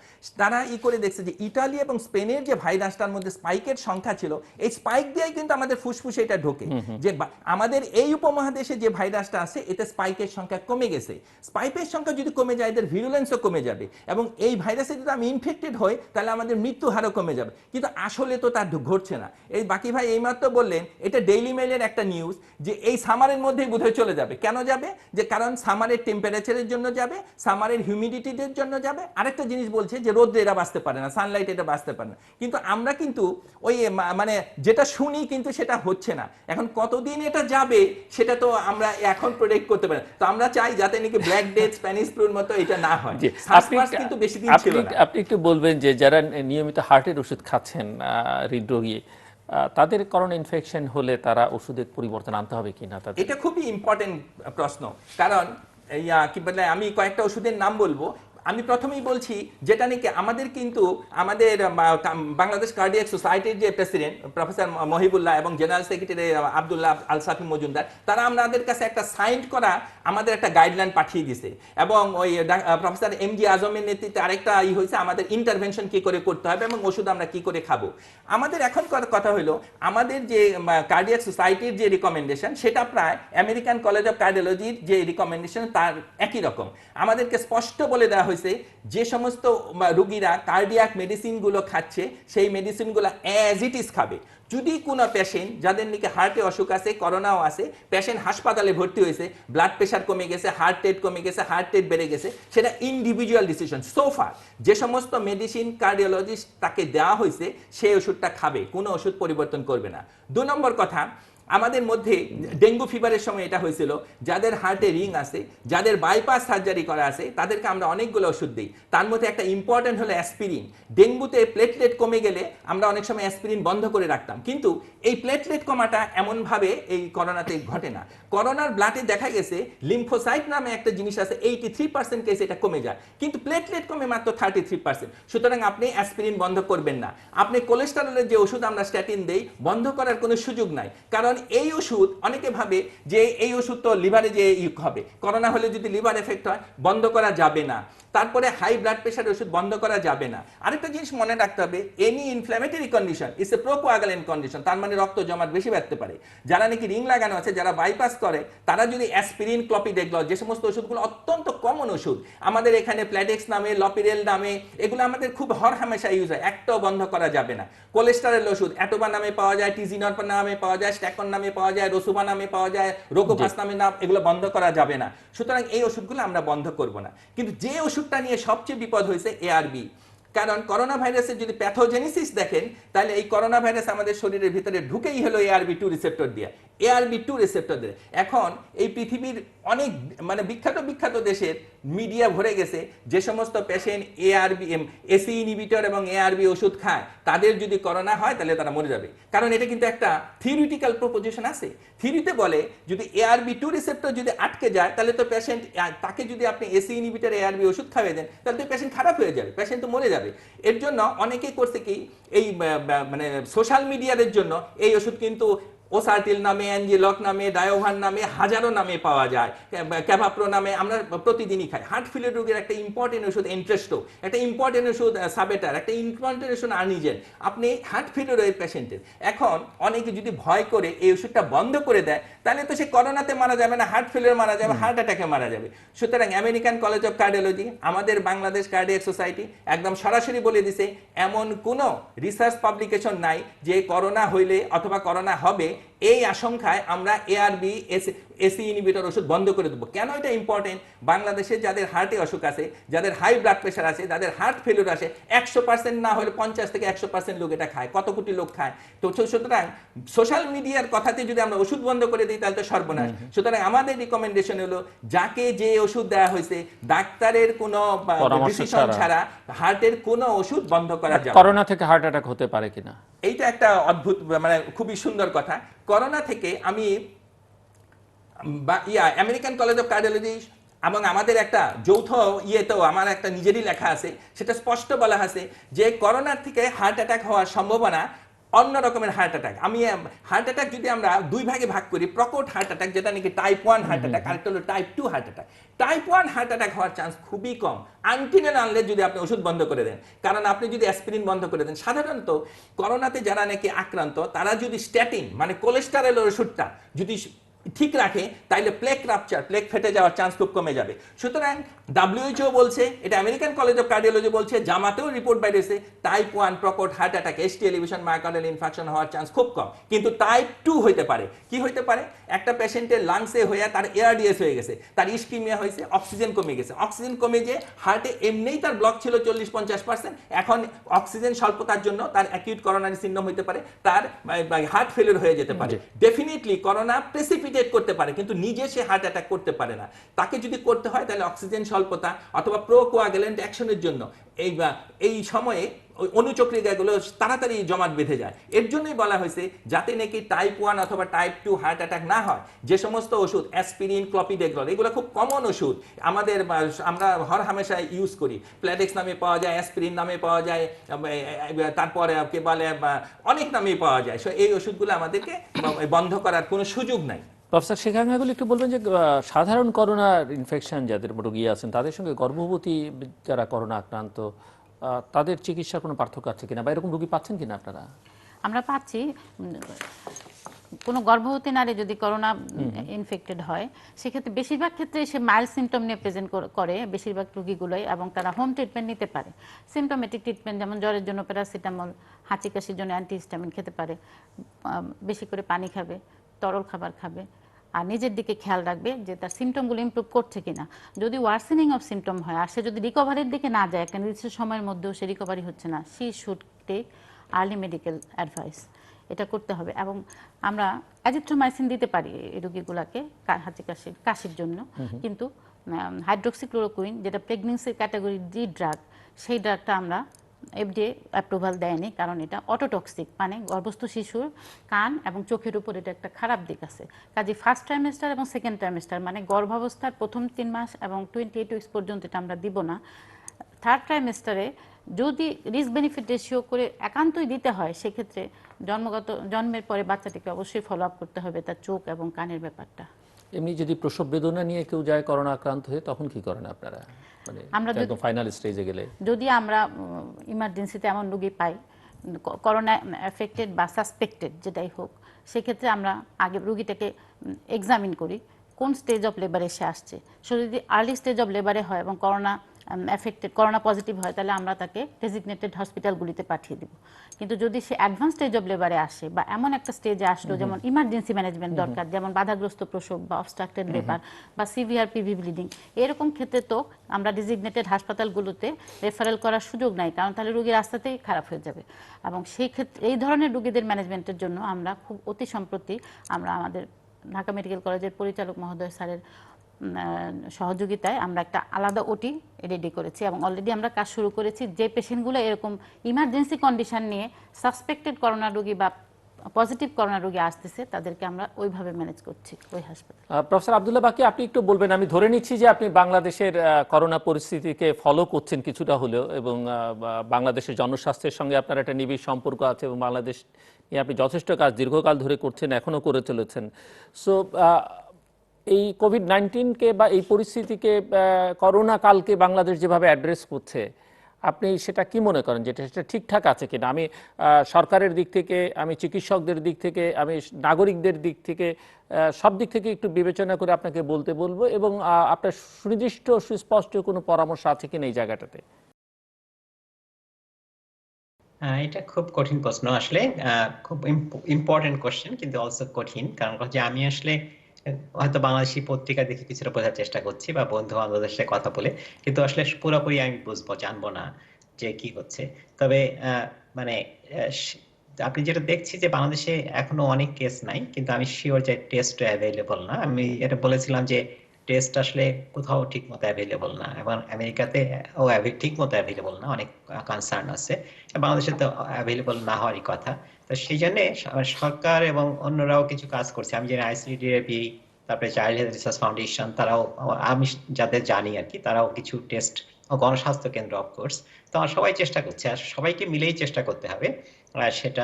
তারা করে দেখছে যে ইটালি এবং স্পেনের যে ভাইরাসটার মধ্যে স্পাইকের সংখ্যা ছিল, এই স্পাইক দিয়েই কিন্তু আমাদের ফুসফুসে এটা ঢোকে। যে আমাদের এই উপমহাদেশে যে ভাইরাসটা আছে, এতে স্পাইকের সংখ্যা কমে গেছে। স্পাইকের সংখ্যা যদি কমে যায়, এদের ভিরুলেন্সও কমে যাবে, এবং এই ভাইরাসে যদি আমি ইনফেক্টেড হই, তাহলে আমাদের মৃত্যু হারও কমে যাবে। কিন্তু আসলে তো তার ঘটছে না। এই বাকি ভাই এইমাত্র বললেন, এটা ডেইলি মেইলের একটা নিউজ, যে এই সামারের মধ্যেই বোধহয় চলে যাবে। কেন যাবে? যে কারণ সামারের টেম্পারেচারের জন্য যাবে, সামারের হিউমিডিটির জন্য যাবে। আরেকটা জিনিস বলছে যে রোদ্রে এরা বাঁচতে পারে না, সানলাইট এটা বাঁচতে পারে না। কিন্তু আমরা কিন্তু ওই মানে যেটা শুনি, কিন্তু সেটা হচ্ছে না। এখন কতদিন এটা যাবে সেটা তো আমরা এখন প্রেডিক্ট করতে পারি না। তো আমরা চাই যাতে নাকি ব্ল্যাক ডেথ, স্প্যানিশ ফ্লুর মতো এটা না হয়। কিন্তু বেশি দিন ছিল না। আপনি একটু বলবেন যে যারা নিয়মিত হার্টের ওষুধ খাচ্ছেন, হৃদরোগী, তাদের করোনা ইনফেকশন হলে তারা ওষুধের পরিবর্তন আনতে হবে কিনা? এটা খুবই ইম্পর্টেন্ট প্রশ্ন, কারণ কি বলে, আমি কয়েকটা ওষুধের নাম বলবো। আমি প্রথমেই বলছি, যেটা নাকি আমাদের কিন্তু আমাদের বাংলাদেশ কার্ডিয়াক সোসাইটির যে প্রেসিডেন্ট প্রফেসর মহিবুল্লাহ এবং জেনারেল সেক্রেটারি আব্দুল্লাহ আল সাফি মজুমদার, তারা আমাদের কাছে একটা সাইন করা আমাদের একটা গাইডলাইন পাঠিয়ে দিয়েছে। এবং ওই প্রফেসর MG আজমের নেতৃত্বে আরেকটা হয়েছে, আমাদের ইন্টারভেনশন কি করে করতে হবে এবং ওষুধ আমরা কি করে খাবো। আমাদের এখন কথা হলো, আমাদের যে কার্ডিয়াক সোসাইটির যে রিকমেন্ডেশন, সেটা প্রায় আমেরিকান কলেজ অফ কার্ডিওলজির যে রিকমেন্ডেশন তার একই রকম। আমাদেরকে স্পষ্ট বলে দেওয়া হয়েছে, যে সমস্ত রোগীরা কার্ডিয়াক মেডিসিনগুলো খাচ্ছে, সেই মেডিসিনগুলো অ্যাজ ইট ইজ খাবে। যদি কোনো পেশেন্ট যাদের নাকি হার্টে অসুখ আছে, করোনাও আছে, পেশেন্ট হাসপাতালে ভর্তি হয়েছে, ব্লাড প্রেশার কমে গেছে, হার্ট রেট কমে গেছে, হার্ট রেট বেড়ে গেছে, সেটা ইন্ডিভিজুয়াল ডিসিশন। সোফার যে সমস্ত মেডিসিন কার্ডিওলজিস্ট তাকে দেওয়া হয়েছে, সেই ওষুধটা খাবে, কোনো ওষুধ পরিবর্তন করবে না। 2 নম্বর কথা, আমাদের মধ্যে ডেঙ্গু ফিভারের সময় এটা হয়েছিল, যাদের হার্টে রিং আছে, যাদের বাইপাস সার্জারি করা আছে, তাদেরকে আমরা অনেকগুলো ওষুধ দিই। তার মধ্যে একটা ইম্পর্টেন্ট হলো অ্যাসপিরিন। ডেঙ্গুতে প্লেটলেট কমে গেলে আমরা অনেক সময় অ্যাসপিরিন বন্ধ করে রাখতাম, কিন্তু এই প্লেটলেট কমাটা এমনভাবে এই করোনাতে ঘটে না। করোনার ব্লাডে দেখা গেছে লিম্ফোসাইট নামে একটা জিনিস আছে, 83% কেস এটা কমে যায়, কিন্তু প্লেটলেট কমে মাত্র 33%। সুতরাং আপনি অ্যাসপিরিন বন্ধ করবেন না। আপনি কোলেস্টেরলের যে ওষুধ আমরা স্ট্যাটিন দেই, বন্ধ করার কোনো সুযোগ নাই, কারণ কারণ এই ওষুধ অনেকে ভাবে যে এই ওষুধ তো লিভারে যে হবে, করোনা হলে যদি লিভার এফেক্ট হয় বন্ধ করা যাবে না, তারপরে হাই ব্লাড প্রেশার ওষুধ বন্ধ করা যাবে না। আরেকটা জিনিস মনে রাখতে হবে, any inflammatory condition is a procoagulant condition, তার মানে রক্ত জমাট বেশি বাড়তে পারে। যারা নাকি রিং লাগানো আছে, যারা বাইপাস করে, তারা যদি অ্যাসপিরিন, ক্লপিডেগ্লর, যে সমস্ত ওষুধগুলো অত্যন্ত কমন ওষুধ আমাদের এখানে প্ল্যাডেক্স নামে, লপিরেল নামে, এগুলো আমাদের খুব হরহামেশা ইউজ হয়, একটাও বন্ধ করা যাবে না। কোলেস্টেরল ওষুধ অ্যাটোবা নামে পাওয়া যায়, টিজিনর নামে পাওয়া যায়, স্ট্যাকন নামে পাওয়া যায়, রসুবা নামে পাওয়া যায়, রোকোভাস নামে এগুলো বন্ধ করা যাবে না। সুতরাং এই ওষুধগুলো আমরা বন্ধ করব না। কিন্তু যে ওষুধটা নিয়ে সবচেয়ে বিপদ হয়েছে এআরবি, কারণ করোনা ভাইরাসের যদি প্যাথোজেনেসিস দেখেন, তাহলে এই করোনা ভাইরাস আমাদের শরীরের ভিতরে ঢুকেই হলো ARB2 রিসেপ্টর দিয়ে, ARB2 রিসেপ্টর দিয়ে। এখন এই পৃথিবীর অনেক মানে বিখ্যাত দেশের মিডিয়া ভরে গেছে, যে সমস্ত পেশেন্ট এসি ইনহিবিটর এবং ARB ওষুধ খায়, তাদের যদি করোনা হয় তাহলে তারা মরে যাবে। কারণ এটা কিন্তু একটা থিওরিটিক্যাল প্রপোজিশন আছে। থিওরিতে বলে যদি ARB2 রিসেপ্টর যদি আটকে যায়, তাহলে তো পেশেন্ট, তাকে যদি আপনি এসি ইনহিবিটর ARB ওষুধ খাইয়ে দেন, তাহলে তো পেশেন্ট খারাপ হয়ে যাবে, পেশেন্ট তো মরে যাবে। এর জন্য অনেকেই করছে কি, এই মানে সোশ্যাল মিডিয়ার জন্য এই ওষুধ কিন্তু ওসার্টিল নামে, অ্যাঞ্জিলক নামে, ডায়োভান নামে, হাজারো নামে পাওয়া যায়, ক্যাভাপ্রো নামে আমরা প্রতিদিনই খাই। হার্ট ফেলিয়ার রোগের একটা ইম্পর্টেন্ট ওষুধ এন্ট্রেস্টো, একটা ইম্পর্টেন্ট ওষুধ সাবেটার, একটা ইম্পর্টেন্ট ওষুধ আর্নিজেন, আপনি হার্ট ফেলিয়ার পেশেন্টের। এখন অনেকে যদি ভয় করে এই ওষুধটা বন্ধ করে দেয়, তাহলে তো সে করোনাতে মারা যাবে না, হার্ট ফেলিয়ার মারা যাবে, হার্ট অ্যাটাকে মারা যাবে। সুতরাং আমেরিকান কলেজ অফ কার্ডিওলজি, আমাদের বাংলাদেশ কার্ডিয়াক সোসাইটি একদম সরাসরি বলে দিছে, এমন কোনো রিসার্চ পাবলিকেশন নাই যে করোনা হইলে অথবা করোনা হবে এই আশঙ্কায় আমরা ARB এসি ইনহিবিটর ওষুধ বন্ধ করে দেবো। কেন এটা ইম্পর্টেন্ট? বাংলাদেশে যাদের হার্টে অসুখ আছে, যাদের হাই ব্লাড প্রেশার আছে, যাদের হার্ট ফেলিওর আছে, 100% না হলে 50 থেকে 100% লোক এটা খায়। কত কোটি লোক খায়? তো সুতরাং সোশ্যাল মিডিয়ার কথাতে যদি আমরা ওষুধ বন্ধ করে দিই, তাহলে তো সর্বনাশ। সুতরাং আমাদের রিকমেন্ডেশন হলো, যাকে যে ওষুধ দেওয়া হয়েছে ডাক্তারের কোনো ডিসিশন ছাড়া হার্টের কোনো ওষুধ বন্ধ করা যাবে না। করোনা থেকে হার্ট অ্যাটাক হতে পারে কিনা, এইটা একটা অদ্ভুত, মানে খুবই সুন্দর কথা। করোনা থেকে আমি আমেরিকান কলেজ অফ কার্ডিওলজি এবং আমাদের একটা যৌথ ইয়েতেও আমার একটা নিজেরই লেখা আছে, সেটা স্পষ্ট বলা আছে যে করোনার থেকে হার্ট অ্যাটাক হওয়ার সম্ভাবনা অন্য রকমের হার্ট অ্যাটাক। আমি হার্ট অ্যাটাক যদি আমরা দুই ভাগে ভাগ করি, প্রকট হার্ট অ্যাটাক যেটা নাকি টাইপ 1 হার্ট অ্যাটাক, আরেকটা হলো type 2 heart attack. Type 1 heart attack হওয়ার চান্স খুবই কম, আনটিল এন্ড আনলেস যদি আপনি ওষুধ বন্ধ করে দেন। কারণ আপনি যদি অ্যাসপিরিন বন্ধ করে দেন, সাধারণত করোনাতে যারা নাকি আক্রান্ত, তারা যদি স্ট্যাটিন মানে কোলেস্টেরলের ওষুধটা যদি ঠিক রাখে, তাইলে প্লেক রাপচার, প্লেক ফেটে যাওয়ার চান্স খুব কমে যাবে। সুতরাং WHO বলছে, এটা আমেরিকান কলেজ অফ কার্ডিওলজি বলছে, জামাতেও রিপোর্ট বাইরেছে, টাইপ 1 প্রকট heart attack, ST elevation myocardial infarction হওয়ার চান্স খুব কম। কিন্তু টাইপ 2 হইতে পারে। কি হইতে পারে? একটা পেশেন্টের লাংসে হয়ে তার ARDS হয়ে গেছে, তার ইস্কিমিয়া হয়েছে, অক্সিজেন কমে গেছে। অক্সিজেন কমে যে হার্টে এমনিই তার ব্লক ছিল 40-50%, এখন অক্সিজেন স্বল্পতার জন্য তার অ্যাকিউট করোনারি সিনড্রোম হইতে পারে, তার হার্ট ফেলিওর হয়ে যেতে পারে। ডেফিনেটলি করোনা প্রেসিপিটেট করতে পারে, কিন্তু নিজে সে হার্ট অ্যাটাক করতে পারে না। তাকে যদি করতে হয়, তাহলে অক্সিজেন স্বল্পতা অথবা প্রোকোয়াগুলেন্ট অ্যাকশনের জন্য এই সময়ে অনুচক্রিকাগুলো তাড়াতাড়ি জমাট বেঁধে যায়। এর জন্যই বলা হয়েছে, যাতে নাকি টাইপ 1 অথবা টাইপ 2 হার্ট অ্যাটাক না হয়, যে সমস্ত ওষুধ অ্যাসপিরিন, ক্লপিডেগ্লর, এগুলো খুব কমন ওষুধ, আমরা হরহামেশা ইউজ করি। প্ল্যাডেক্স নামে পাওয়া যায়, অ্যাসপিরিন নামে পাওয়া যায়, তারপরে কে বলে অনেক নামেই পাওয়া যায়। এই ওষুধগুলো আমাদেরকে বন্ধ করার কোনো সুযোগ নাই। প্রফেসর শেখাঙ্গ একটু বলবেন যে সাধারণ করোনা ইনফেকশন যাদের রোগী আছেন, তাদের সঙ্গে গর্ভবতী যারা করোনা আক্রান্ত, তাদের চিকিৎসার কোনো পার্থক্য আছে কিনা, বা এরকম রোগী পাচ্ছেন কিনা আপনারা? আমরা পাচ্ছি। কোনো গর্ভবতী নারী যদি করোনা ইনফেক্টেড হয়, সেক্ষেত্রে বেশিরভাগ ক্ষেত্রে সে মাইল্ড সিমটম নিয়ে প্রেজেন্ট করে বেশিরভাগ রোগীগুলোই, এবং তারা হোম ট্রিটমেন্ট নিতে পারে। সিমটোমেটিক ট্রিটমেন্ট, যেমন জ্বরের জন্য প্যারাসিটামল, হাঁচি কাশির জন্য অ্যান্টিহিস্টামিন খেতে পারে, বেশি করে পানি খাবে, তরল খাবার খাবে, আর নিজের দিকে খেয়াল রাখবে যে তার সিমটমগুলো ইমপ্রুভ করছে কিনা। যদি ওয়ার্সেনিং অফ সিমটম হয় আর সে যদি রিকভারির দিকে না যায়, একটা নির্দিষ্ট সময়ের মধ্যেও সে রিকভারি হচ্ছে না, she should take early medical advice. এটা করতে হবে। এবং আমরা অ্যাজিথ্রোমাইসিন দিতে পারি এই রোগীগুলোকে হাঁচি কাশির জন্য, কিন্তু হাইড্রোক্সিক্লোরোকুইন, যেটা প্রেগনেন্সির ক্যাটাগরি ডি ড্রাগ, সেই ড্রাগটা আমরা FDA অ্যাপ্রুভাল দেয়নি, কারণ এটা অটোটক্সিক, মানে গর্ভস্থ শিশুর কান এবং চোখের উপর এটা একটা খারাপ দিক আছে। কাজে ফার্স্ট ট্রাইমেস্টার এবং সেকেন্ড ট্রাইমেস্টার, মানে গর্ভাবস্থার প্রথম 3 মাস এবং 28 উইকস পর্যন্ত এটা আমরা দিব না। থার্ড ট্রাইমেস্টারে যদি রিস্ক বেনিফিট রেশিও করে একান্তই দিতে হয়, সেক্ষেত্রে জন্মের পরে বাচ্চাটিকে অবশ্যই ফলো আপ করতে হবে তার চোখ এবং কানের ব্যাপারটা। এমনি যদি প্রসব বেদনা নিয়ে কেউ যায় করোনা আক্রান্ত হয়ে, তখন কি করেন আপনারা, মানে আমরা একদম ফাইনাল স্টেজে গেলে? যদি আমরা ইমার্জেন্সিতে এমন রোগী পাই করোনা এফেক্টেড বা সাসপেক্টেড যেটাই হোক, সেক্ষেত্রে আমরা আগে রোগীটাকে এক্সামিন করি কোন স্টেজ অফ লেবারে সে আসছে। সে যদি আর্লি স্টেজ অফ লেবারে হয় এবং করোনা পজিটিভ হয়, তাহলে আমরা তাকে ডেজিগনেটেড হসপিটালগুলিতে পাঠিয়ে দিব। কিন্তু যদি সে অ্যাডভান্স স্টেজ অফ লেবারে আসে বা এমন একটা স্টেজে আসলো যেমন ইমার্জেন্সি ম্যানেজমেন্ট দরকার, যেমন বাধাগ্রস্ত প্রসব বা অবস্ট্রাক্টেড লেবার বা সিভিয়ার পিভি ব্লিডিং, এরকম ক্ষেত্রে তো আমরা ডেজিগনেটেড হাসপাতালগুলোতে রেফারেল করার সুযোগ নাই, কারণ তাহলে রোগীর রাস্তাতেই খারাপ হয়ে যাবে। এবং সেই ক্ষেত্রে এই ধরনের রোগীদের ম্যানেজমেন্টের জন্য আমরা খুব অতি সম্প্রতি আমরা আমাদের ঢাকা মেডিকেল কলেজের পরিচালক মহোদয় স্যারের সহযোগিতায় আমরা একটা আলাদা ওটি রেডি করেছি এবং অলরেডি আমরা কাজ শুরু করেছি। যে পেশেন্টগুলো এরকম ইমার্জেন্সি কন্ডিশন নিয়ে সাসপেক্টেড করোনা রোগী বা পজিটিভ করোনা রোগী আসতেছে, তাদেরকে আমরা ওইভাবে ম্যানেজ করছি ওই হাসপাতালে। প্রফেসর আব্দুল্লাহ বাকি, আপনি একটু বলবেন। আমি ধরে নিচ্ছি যে আপনি বাংলাদেশের করোনা পরিস্থিতিকে ফলো করছেন কিছুটা হলেও, এবং বাংলাদেশের জনস্বাস্থ্যের সঙ্গে আপনার একটা নিবিড় সম্পর্ক আছে, এবং বাংলাদেশ নিয়ে আপনি যথেষ্ট কাজ দীর্ঘকাল ধরে করছেন, এখনো করে চলেছেন। সো এই কোভিড-19কে বা এই পরিস্থিতিকে, করোনা কালকে বাংলাদেশ যেভাবে অ্যাড্রেস করছে, আপনি সেটা কি মনে করেন, যেটা সেটা ঠিকঠাক আছে কিনা? আমি সরকারের দিক থেকে, আমি চিকিৎসকদের দিক থেকে, আমি নাগরিকদের দিক থেকে, সব দিক থেকে একটু বিবেচনা করে আপনাকে বলতে বলবো, এবং আপনার সুনির্দিষ্ট সুস্পষ্ট কোনো পরামর্শ আছে কিনা এই জায়গাটাতে? এটা খুব কঠিন প্রশ্ন আসলে, খুব ইম্পর্টেন্ট কোশ্চেন, কিন্তু অলসো কঠিন। কারণ হচ্ছে আমি আসলে হয়তো বাংলাদেশি পত্রিকা দেখে কিছুটা বোঝার চেষ্টা করছি বা বন্ধু বান্ধবদের সাথে কথা বলে, কিন্তু আসলে পুরোপুরি আমি জানবো না যে কি হচ্ছে। তবে মানে আপনি যেটা দেখছি যে বাংলাদেশে এখনো অনেক কেস নাই, কিন্তু আমি শিওর যে টেস্ট অ্যাভেলেবল না। আমি এটা বলেছিলাম যে টেস্ট আসলে কোথাও ঠিক মতো অ্যাভেলেবল না, এবং আমেরিকাতে ঠিক মতো অ্যাভেলেবল না, অনেক কনসার্ন আছে। বাংলাদেশে তো অ্যাভেলেবল না হওয়ারই কথা। তো সেই জন্য সরকার এবং অন্যরাও কিছু কাজ করছে। আমি জানি আইসিডিডিআরবি, তারপরে চাইল্ড হেলথ রিসার্চ ফাউন্ডেশন, তারাও, আমি যাদের জানি আর কি, তারাও কিছু টেস্ট, গণস্বাস্থ্য কেন্দ্র অফকোর্স, তো সবাই চেষ্টা করছে। আর সবাইকে মিলেই চেষ্টা করতে হবে। সেটা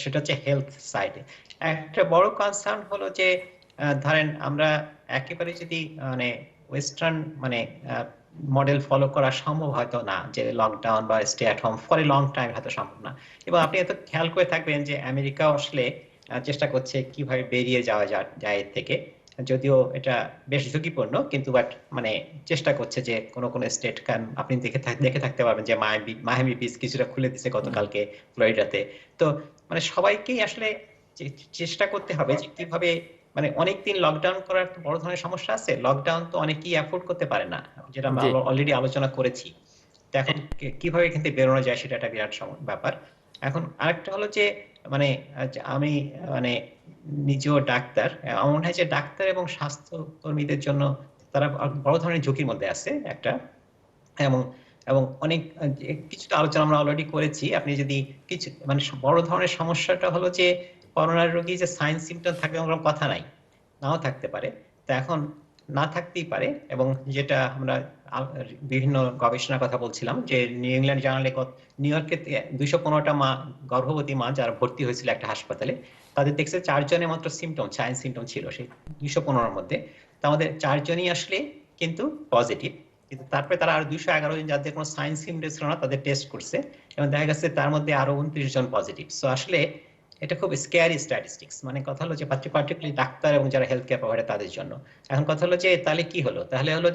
সেটা হচ্ছে হেলথ সাইডে একটা বড় কনসার্ন হলো যে ধরেন আমরা একেবারে যদি মানে ওয়েস্টার্ন মানে মডেল ফলো করা সম্ভব হয়তো না, যে লকডাউন বা stay at home for a long time হয়তো সম্ভব না। এবং আপনি এত খেয়াল করে থাকবেন যে আমেরিকাও আসলে চেষ্টা করছে কিভাবে বেরিয়ে যাওয়া যায় এর থেকে, যদিও এটা বেশ ঝুঁকিপূর্ণ, কিন্তু বাট মানে চেষ্টা করছে যে কোন কোন স্টেট, আপনি দেখে থাকতে পারবেন যে মায়ামি বিচ কিছুটা খুলে দিচ্ছে গতকালকে ফ্লোরিডাতে। তো মানে সবাইকেই আসলে চেষ্টা করতে হবে যে কিভাবে, মানে অনেকদিন লকডাউন করার বড় ধরনের সমস্যা আছে। লকডাউন তো অনেকেই অ্যাফোর্ড করতে পারে না, যেটা আমরা অলরেডি আলোচনা করেছি। তো এখন কিভাবে এখান থেকে বেরোনো যায় সেটা একটা বিরাট ব্যাপার। এখন আরেকটা হলো যে মানে আমি মানে নিজেও ডাক্তার, আমার মনে হয় যে ডাক্তার এবং স্বাস্থ্য কর্মীদের জন্য তারা বড় ধরনের ঝুঁকির মধ্যে আছে একটা। এবং এবং অনেক কিছুটা আলোচনা আমরা অলরেডি করেছি। আপনি যদি কিছু মানে বড় ধরনের সমস্যাটা হলো যে করোনার রোগী যে সাইন সিমটম থাকবে কোনো কথা নাই, নাও থাকতে পারে। তো এখন না থাকতেই পারে, এবং যেটা আমরা বিভিন্ন গবেষণার কথা বলছিলাম যে নিউ ইংল্যান্ড জার্নালে নিউ ইয়র্কে 215টা মা, গর্ভবতী মা যারা ভর্তি হয়েছিল একটা হাসপাতালে, তাদের দেখছে 4 জনের মাত্র সাইন সিমটম ছিল সেই 215-র মধ্যে। তো আমাদের 4 জনই আসলে কিন্তু পজিটিভ, কিন্তু তারপরে তারা আরো 211 জন যাদের কোনো সাইন সিমটম ছিল না তাদের টেস্ট করছে, এবং দেখা গেছে তার মধ্যে আরো 29 জন পজিটিভ। সো আসলে এটা খুব স্ক্যারি স্ট্যাটিস্টিক্স। মানে কথা হলো যে পার্টিকুলারলি ডাক্তার এবং যারা হেলথ কেয়ার প্রোভাইডার তাদের জন্য। এখন কথা হলো যে তাহলে কি হলো, তাহলে হলো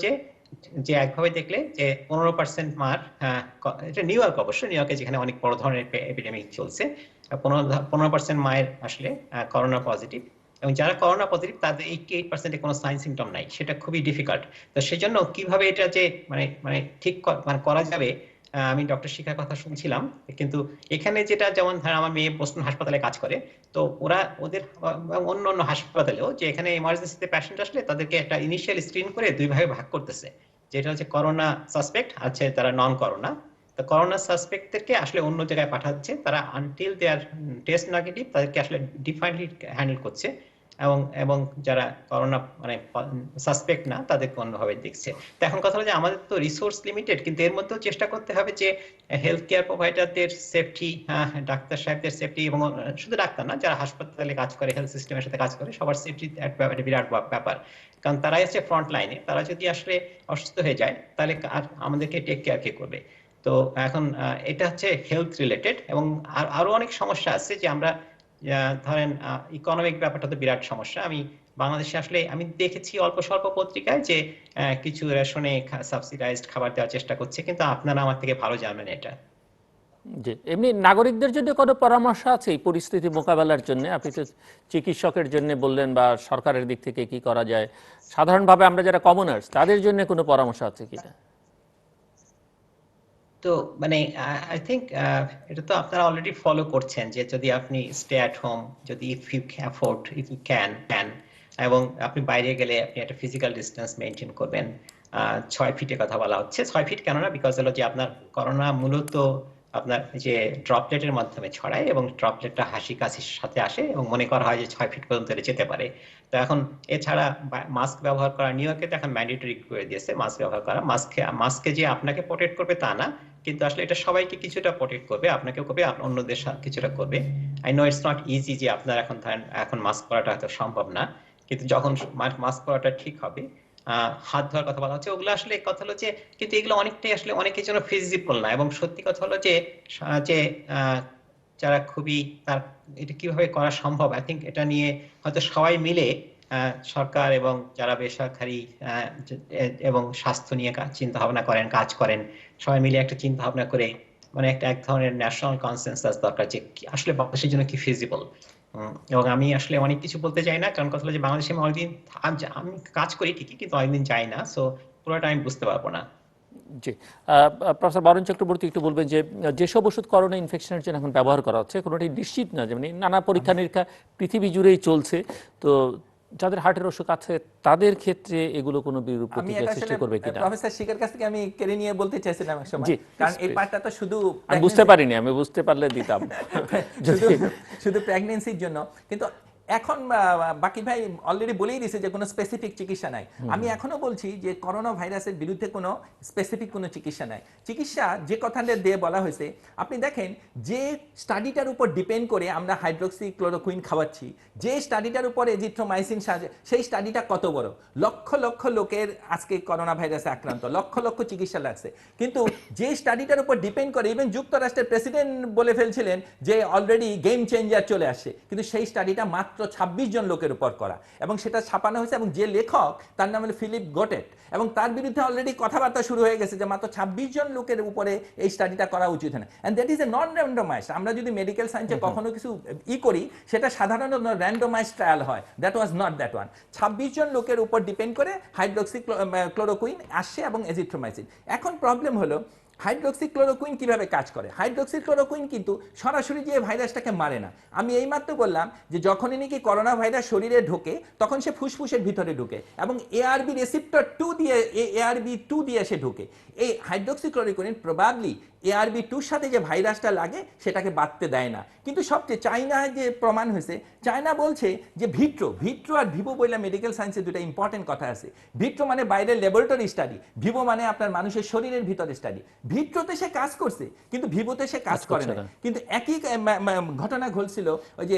যে একভাবে দেখলে যে 15% মার, এটা নিউ ইয়র্ক, অবশ্যই নিউ ইয়র্কে যেখানে অনেক বড় ধরনের এপিডেমিক চলছে, 15% মায়ের আসলে করোনা পজিটিভ, এবং যারা করোনা পজিটিভ তাদের 88% কোনো সাইন সিমটম নাই। সেটা খুবই ডিফিকাল্ট। তো সেই জন্য কিভাবে এটা যে মানে মানে ঠিক মানে করা যাবে, আমি ডক্টর শিখার কথা শুনছিলাম, কিন্তু এখানে যেটা, যেমন ধর আমার মেয়ে বোস্টন হাসপাতালে কাজ করে, তো ওরা ওদের অন্য অন্য হাসপাতালেও যে এখানে ইমার্জেন্সিতে পেশেন্ট আসলে তাদেরকে একটা ইনিশিয়াল স্ক্রিন করে 2 ভাগে ভাগ করতেছে, যেটা হচ্ছে করোনা সাসপেক্ট আছে, তারা নন করোনা। তো করোনা সাসপেক্টদেরকে আসলে অন্য জায়গায় পাঠাচ্ছে, তারা আনটিল দেয়ার টেস্ট নেগেটিভ তাদেরকে আসলে ডিফারেন্টলি হ্যান্ডেল করছে। এবং এবং যারা করোনা মানে সাসপেক্ট না তাদেরকে অন্যভাবে দেখছে। তো এখন কথা হলো যে আমাদের তো রিসোর্স লিমিটেড, কিন্তু এর মধ্যেও চেষ্টা করতে হবে যে হেলথ কেয়ার প্রোভাইডারদের সেফটি, ডাক্তার সাহেবদের সেফটি, এবং শুধু ডাক্তার না, যারা হাসপাতালে কাজ করে, হেলথ সিস্টেমের সাথে কাজ করে, সবার সেফটি একটা বিরাট ব্যাপার। কারণ তারাই হচ্ছে ফ্রন্ট লাইনে। তারা যদি আসলে অসুস্থ হয়ে যায় তাহলে আমাদেরকে টেক কেয়ার কে করবে? তো এখন এটা হচ্ছে হেলথ রিলেটেড, এবং আরো অনেক সমস্যা আছে যে আমরা ধরেন ইকোনমিক ব্যাপারটা তো বিরাট সমস্যা। আমি বাংলাদেশে আসলে আমি দেখেছি অল্প স্বল্প পত্রিকায় যে কিছু রেশনে সাবসিডাইজড খাবার দেওয়ার চেষ্টা করছে, কিন্তু আপনারা আমার থেকে ভালো জানেন এটা। জি, এমনি নাগরিকদের জন্য কোনো পরামর্শ আছে এই পরিস্থিতি মোকাবেলার জন্য? আপনি তো চিকিৎসকের জন্য বললেন, বা সরকারের দিক থেকে কি করা যায়, সাধারণভাবে আমরা যারা কমনার্স তাদের জন্য কোনো পরামর্শ আছে কিনা? তো মানে আই থিংক এটা তো আপনারা অলরেডি ফলো করছেন, যে যদি আপনি স্টে অ্যাট হোম, যদি if you afford, if you can, এবং আপনি বাইরে গেলে আপনি একটা ফিজিক্যাল ডিস্টেন্স মেনটেন করবেন। 6 ফিটের কথা বলা হচ্ছে। 6 ফিট কেন না, বিকজ হলো যে আপনার করোনা মূলত আপনার যে ড্রপলেটের মাধ্যমে ছড়ায়, এবং ড্রপলেটটা হাসি কাশির সাথে আসে, এবং মনে করা হয় যে 6 ফিট পর্যন্ত এটা যেতে পারে। তো এখন এছাড়া মাস্ক ব্যবহার করা, নিউ ইয়র্কে তো এখন ম্যান্ডেটরি করে দিয়েছে মাস্ক ব্যবহার করা। মাস্কে যে আপনাকে প্রোটেক্ট করবে তা না, কিন্তু আসলে এটা সবাইকে কিছুটা প্রোটেক্ট করবে, আপনাকেও করবে, অন্যদের কিছুটা করবে। I know it's not easy যে আপনার এখন ধরেন এখন মাস্ক পরাটা হয়তো সম্ভব না, কিন্তু যখন মাস্ক পরাটা ঠিক হবে, হাত ধোয়ার কথা বলা হচ্ছে, ওগুলো আসলে কথা হলো যে, কিন্তু এগুলো অনেকটাই আসলে অনেকের জন্য ফিজিবল না। এবং সত্যি কথা হলো যে যে যারা খুবই তার এটা কিভাবে করা সম্ভব, আই থিঙ্ক এটা নিয়ে হয়তো সবাই মিলে সরকার এবং যারা বেসরকারি এবং স্বাস্থ্য নিয়ে চিন্তা ভাবনা করেন, কাজ করেন, সবাই মিলে একটা চিন্তা ভাবনা করে মানে একটা এক ধরনের ন্যাশনাল কনসেনসাস দরকার যে আসলে বাংলাদেশের জন্য কি ফিজিবল। এবং আমি আসলে অনেক কিছু বলতে চাই না, কারণ কথা হলো যে বাংলাদেশে আমি অনেকদিন আমি কাজ করি ঠিকই, কিন্তু অনেকদিন যাই না, সো পুরোটা আমি বুঝতে পারবো না। জি, প্রফেসর বরুণ চক্রবর্তী একটু বলবেন যে যেসব ওষুধ করোনা ইনফেকশনের জন্য এখন ব্যবহার করা হচ্ছে কোনোটি নিশ্চিত না, যেমন নানা পরীক্ষা নিরীক্ষা পৃথিবী জুড়েই চলছে, তো যাদের হার্টের অসুখ আছে তাদের ক্ষেত্রে এগুলো কোনো বিরূপ আমি প্রতিক্রিয়া এটা সৃষ্টি আসলে করবে কিনা? প্রফেসর শিকার কাছ থেকে আমি কেড়ে নিয়ে বলতে চাইছিলাম এক সময়, জি, কারণ এই please. পার্টটা তো শুধু আমি বুঝতে পারিনি, আমি বুঝতে পারলে দিতাম। শুধু যদি শুধু প্রেগনেন্সির জন্য, কিন্তু এখন বাকি ভাই অলরেডি বলেই দিয়েছে যে কোনো স্পেসিফিক চিকিৎসা নাই। আমি এখনো বলছি যে করোনা ভাইরাসের বিরুদ্ধে কোনো স্পেসিফিক কোনো চিকিৎসা নাই। চিকিৎসা যে কথাটা দিয়ে বলা হয়েছে, আপনি দেখেন যে স্টাডিটার উপর ডিপেন্ড করে আমরা হাইড্রোক্সি ক্লোরোকুইন খাওয়াচ্ছি, যে স্টাডিটার উপর এজিথ্রোমাইসিন সাজে, সেই স্টাডিটা কত বড়, লক্ষ লক্ষ লোকের আজকে করোনা ভাইরাসে আক্রান্ত, লক্ষ লক্ষ চিকিৎসা লাগছে। কিন্তু যে স্টাডিটার উপর ডিপেন্ড করে, ইভেন যুক্তরাষ্ট্রের প্রেসিডেন্ট বলে ফেলছিলেন যে অলরেডি গেম চেঞ্জার চলে আসছে, কিন্তু সেই স্টাডিটা মাত্র 26 জন লোকের উপর করা, এবং সেটা ছাপানো হয়েছে, এবং যে লেখক তার নাম হলো ফিলিপ গোটেট, এবং তার বিরুদ্ধে অলরেডি কথাবার্তা শুরু হয়ে গেছে যে মাত্র 26 জন লোকের উপরে এই স্টাডিটা করা উচিত না। And that is a non randomised. আমরা যদি মেডিকেল সায়েন্সে কখনো কিছু করি, সেটা সাধারণত র্যান্ডমাইজড ট্রায়াল হয়, that was not that one. 26 জন লোকের উপর ডিপেন্ড করে হাইড্রোক্সি ক্লোরোকুইন আসছে এবং এজিথ্রোমাইসিন। এখন প্রবলেম হলো হাইড্রোক্সি ক্লোরোকুইন কিভাবে কাজ করে। হাইড্রোক্সি ক্লোরোকুইন কিন্তু সরাসরি যে ভাইরাসটাকে মারে না। আমি এইমাত্র বললাম যে যখনই নাকি করোনা ভাইরাস শরীরে ঢোকে তখন সে ফুসফুসের ভিতরে ঢোকে, এবং এআরবি রেসিপ্টর 2 দিয়ে ARB2 দিয়ে সে ঢোকে। এই হাইড্রোক্সি ক্লোরোকুইন প্রবাবলি ARB2-র সাথে যে ভাইরাসটা লাগে সেটাকে বাঁধতে দেয় না। কিন্তু সবচেয়ে চায়নায় যে প্রমাণ হয়েছে, চায়না বলছে যে ভিট্রো আর ভিভো বইলা মেডিকেল সায়েন্সে দুটো ইম্পর্টেন্ট কথা আছে। ভিট্রো মানে বাইরের ল্যাবরেটরি স্টাডি, ভিভো মানে আপনার মানুষের শরীরের ভিতরে স্টাডি। ভিট্রোতে সে কাজ করছে কিন্তু ভিভোতে সে কাজ করে না। কিন্তু একই ঘটনা ঘটছিল ওই যে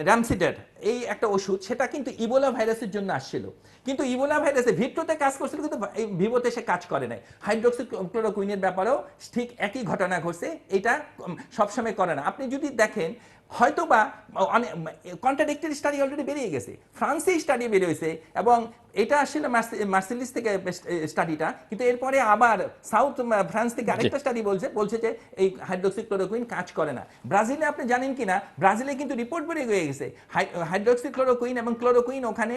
র্যামসিডের এই একটা ওষুধ, সেটা কিন্তু ইবোলা ভাইরাসের জন্য আসছিল, কিন্তু ইবোলা ভাইরাসে ভিট্রোতে কাজ করছিল কিন্তু ভিভোতে সে কাজ করে নাই। হাইড্রোক্সি ক্লোরোকুইনের ব্যাপারেও ঠিক একই ঘটনা ঘটছে, এটা সবসময় করে না। আপনি যদি দেখেন হয়তো বা কন্ট্রাডিক্টরি স্টাডি অলরেডি বেরিয়ে গেছে, ফ্রান্সে স্টাডি বেরিয়েছে, এবং এটা আসলে মার্সেলিস থেকে স্টাডিটা, কিন্তু এরপরে আবার সাউথ ফ্রান্স থেকে আরেকটা স্টাডি বলছে যে এই হাইড্রোক্সি ক্লোরোকুইন কাজ করে না। ব্রাজিলে আপনি জানেন কিনা, ব্রাজিলে কিন্তু রিপোর্ট বেরিয়ে গেছে হাইড্রোক্সি ক্লোরোকুইন এবং ক্লোরোকুইন ওখানে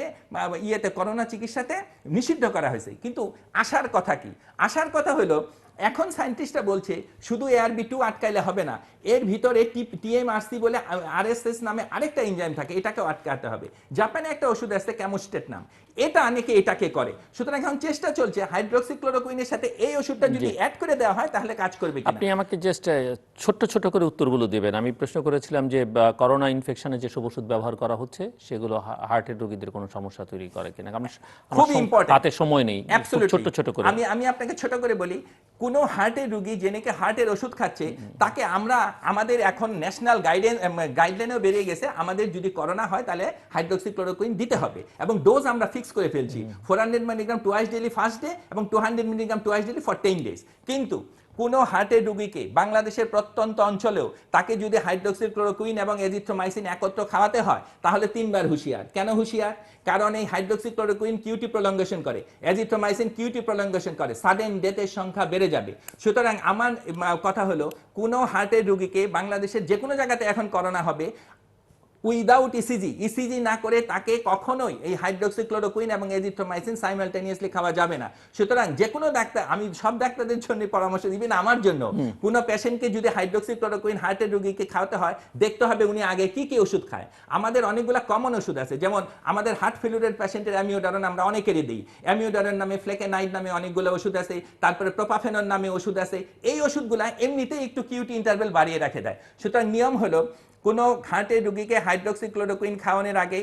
ইয়েতে করোনা চিকিৎসাতে নিষিদ্ধ করা হয়েছে। কিন্তু আসার কথা কি, আসার কথা হলো এখন সায়েন্টিস্টরা বলছে শুধু ARB2 আটকাইলে হবে না, এর ভিতরে TMRC বলে RSS নামে আরেকটা এনজাইম থাকে, এটাকেও আটকাতে হবে। জাপানে একটা ওষুধ আছে ক্যামোস্টেট নাম, এটা অনেকে এটাকে করে। সুতরাং এখন চেষ্টা চলছে হাইড্রোক্সিক্লোরোকুইনের সাথে এই ওষুধটা যদি অ্যাড করে দেওয়া হয় তাহলে কাজ করবে কিনা। আপনি আমাকে জাস্ট ছোট্ট ছোট করে উত্তরগুলো দিবেন। আমি প্রশ্ন করেছিলাম যে করোনা ইনফেকশনে যেসব ওষুধ ব্যবহার করা হচ্ছে সেগুলো হার্টের রোগীদের কোনো সমস্যা তৈরি করে কিনা। খুব ইম্পর্টেন্ট, হাতে সময় নেই, ছোট ছোট করে আমি আপনাকে ছোট করে বলি, কোন হার্টের রোগী যে নাকি হার্টের ওষুধ খাচ্ছে তাকে আমরা আমাদের এখন ন্যাশনাল গাইডলাইনও বেরিয়ে গেছে, আমাদের যদি করোনা হয় তাহলে হাইড্রোক্সিক্লোরোকুইন দিতে হবে এবং ডোজ আমরা ফিক্স করে ফেলছি 400 milligram twice daily first day এবং 200 milligram twice daily for 10 days. কিন্তু কোন হার্টের রোগীকে বাংলাদেশের প্রত্যন্ত অঞ্চলেও তাকে যদি হাইড্রোক্সিক্লোরোকুইন এবং এজিথ্রোমাইসিন একত্র খাওয়াতে হয় তাহলে 3 বার হুঁশিয়ার। কেন হুঁশিয়ার? কারণ এই হাইড্রোক্সিক্লোরোকুইন কিউটি প্রলঙ্গেশন করে, এজিথ্রোমাইসিন কিউটি প্রলঙ্গেশন করে, সাডেন ডেথের সংখ্যা বেড়ে যাবে। সুতরাং আমার কথা হলো কোন হার্টের রোগীকে বাংলাদেশের যে কোনো জায়গাতে এখন করোনা হবে উইদাউট ইসিজি না করে তাকে কখনোই এই হাইড্রোক্সিক্লোরোকুইন এবং এজিথ্রোমাইসিন সাইমালটেনিয়াসলি খাওয়া যাবে না। সুতরাং যে কোনো ডাক্তার, আমি সব ডাক্তারদের জন্য পরামর্শ দিবেন, আমার জন্য কোনো পেশেন্টকে যদি হাইড্রোক্সিক্লোরোকুইন হার্টের রোগীকে খাওয়াতে হয় দেখতে হবে উনি আগে কি কি ওষুধ খায়। আমাদের অনেকগুলো কমন ওষুধ আছে, যেমন আমাদের হার্ট ফেলিউরের পেশেন্টের অ্যামিওডারন আমরা অনেকেরই দিই, অ্যামিওডারন নামে ফ্লেকেনাইড নামে অনেকগুলো ওষুধ আছে, তারপরে প্রোপাফেনন নামে ওষুধ আছে। এই ওষুধগুলো এমনিতেই একটু কিউটি ইন্টারভেল বাড়িয়ে রাখে দেয়। সুতরাং নিয়ম হলো কোনো হার্টের রোগীকে হাইড্রোক্সিক্লোরোকুইন খাওয়ানোর আগে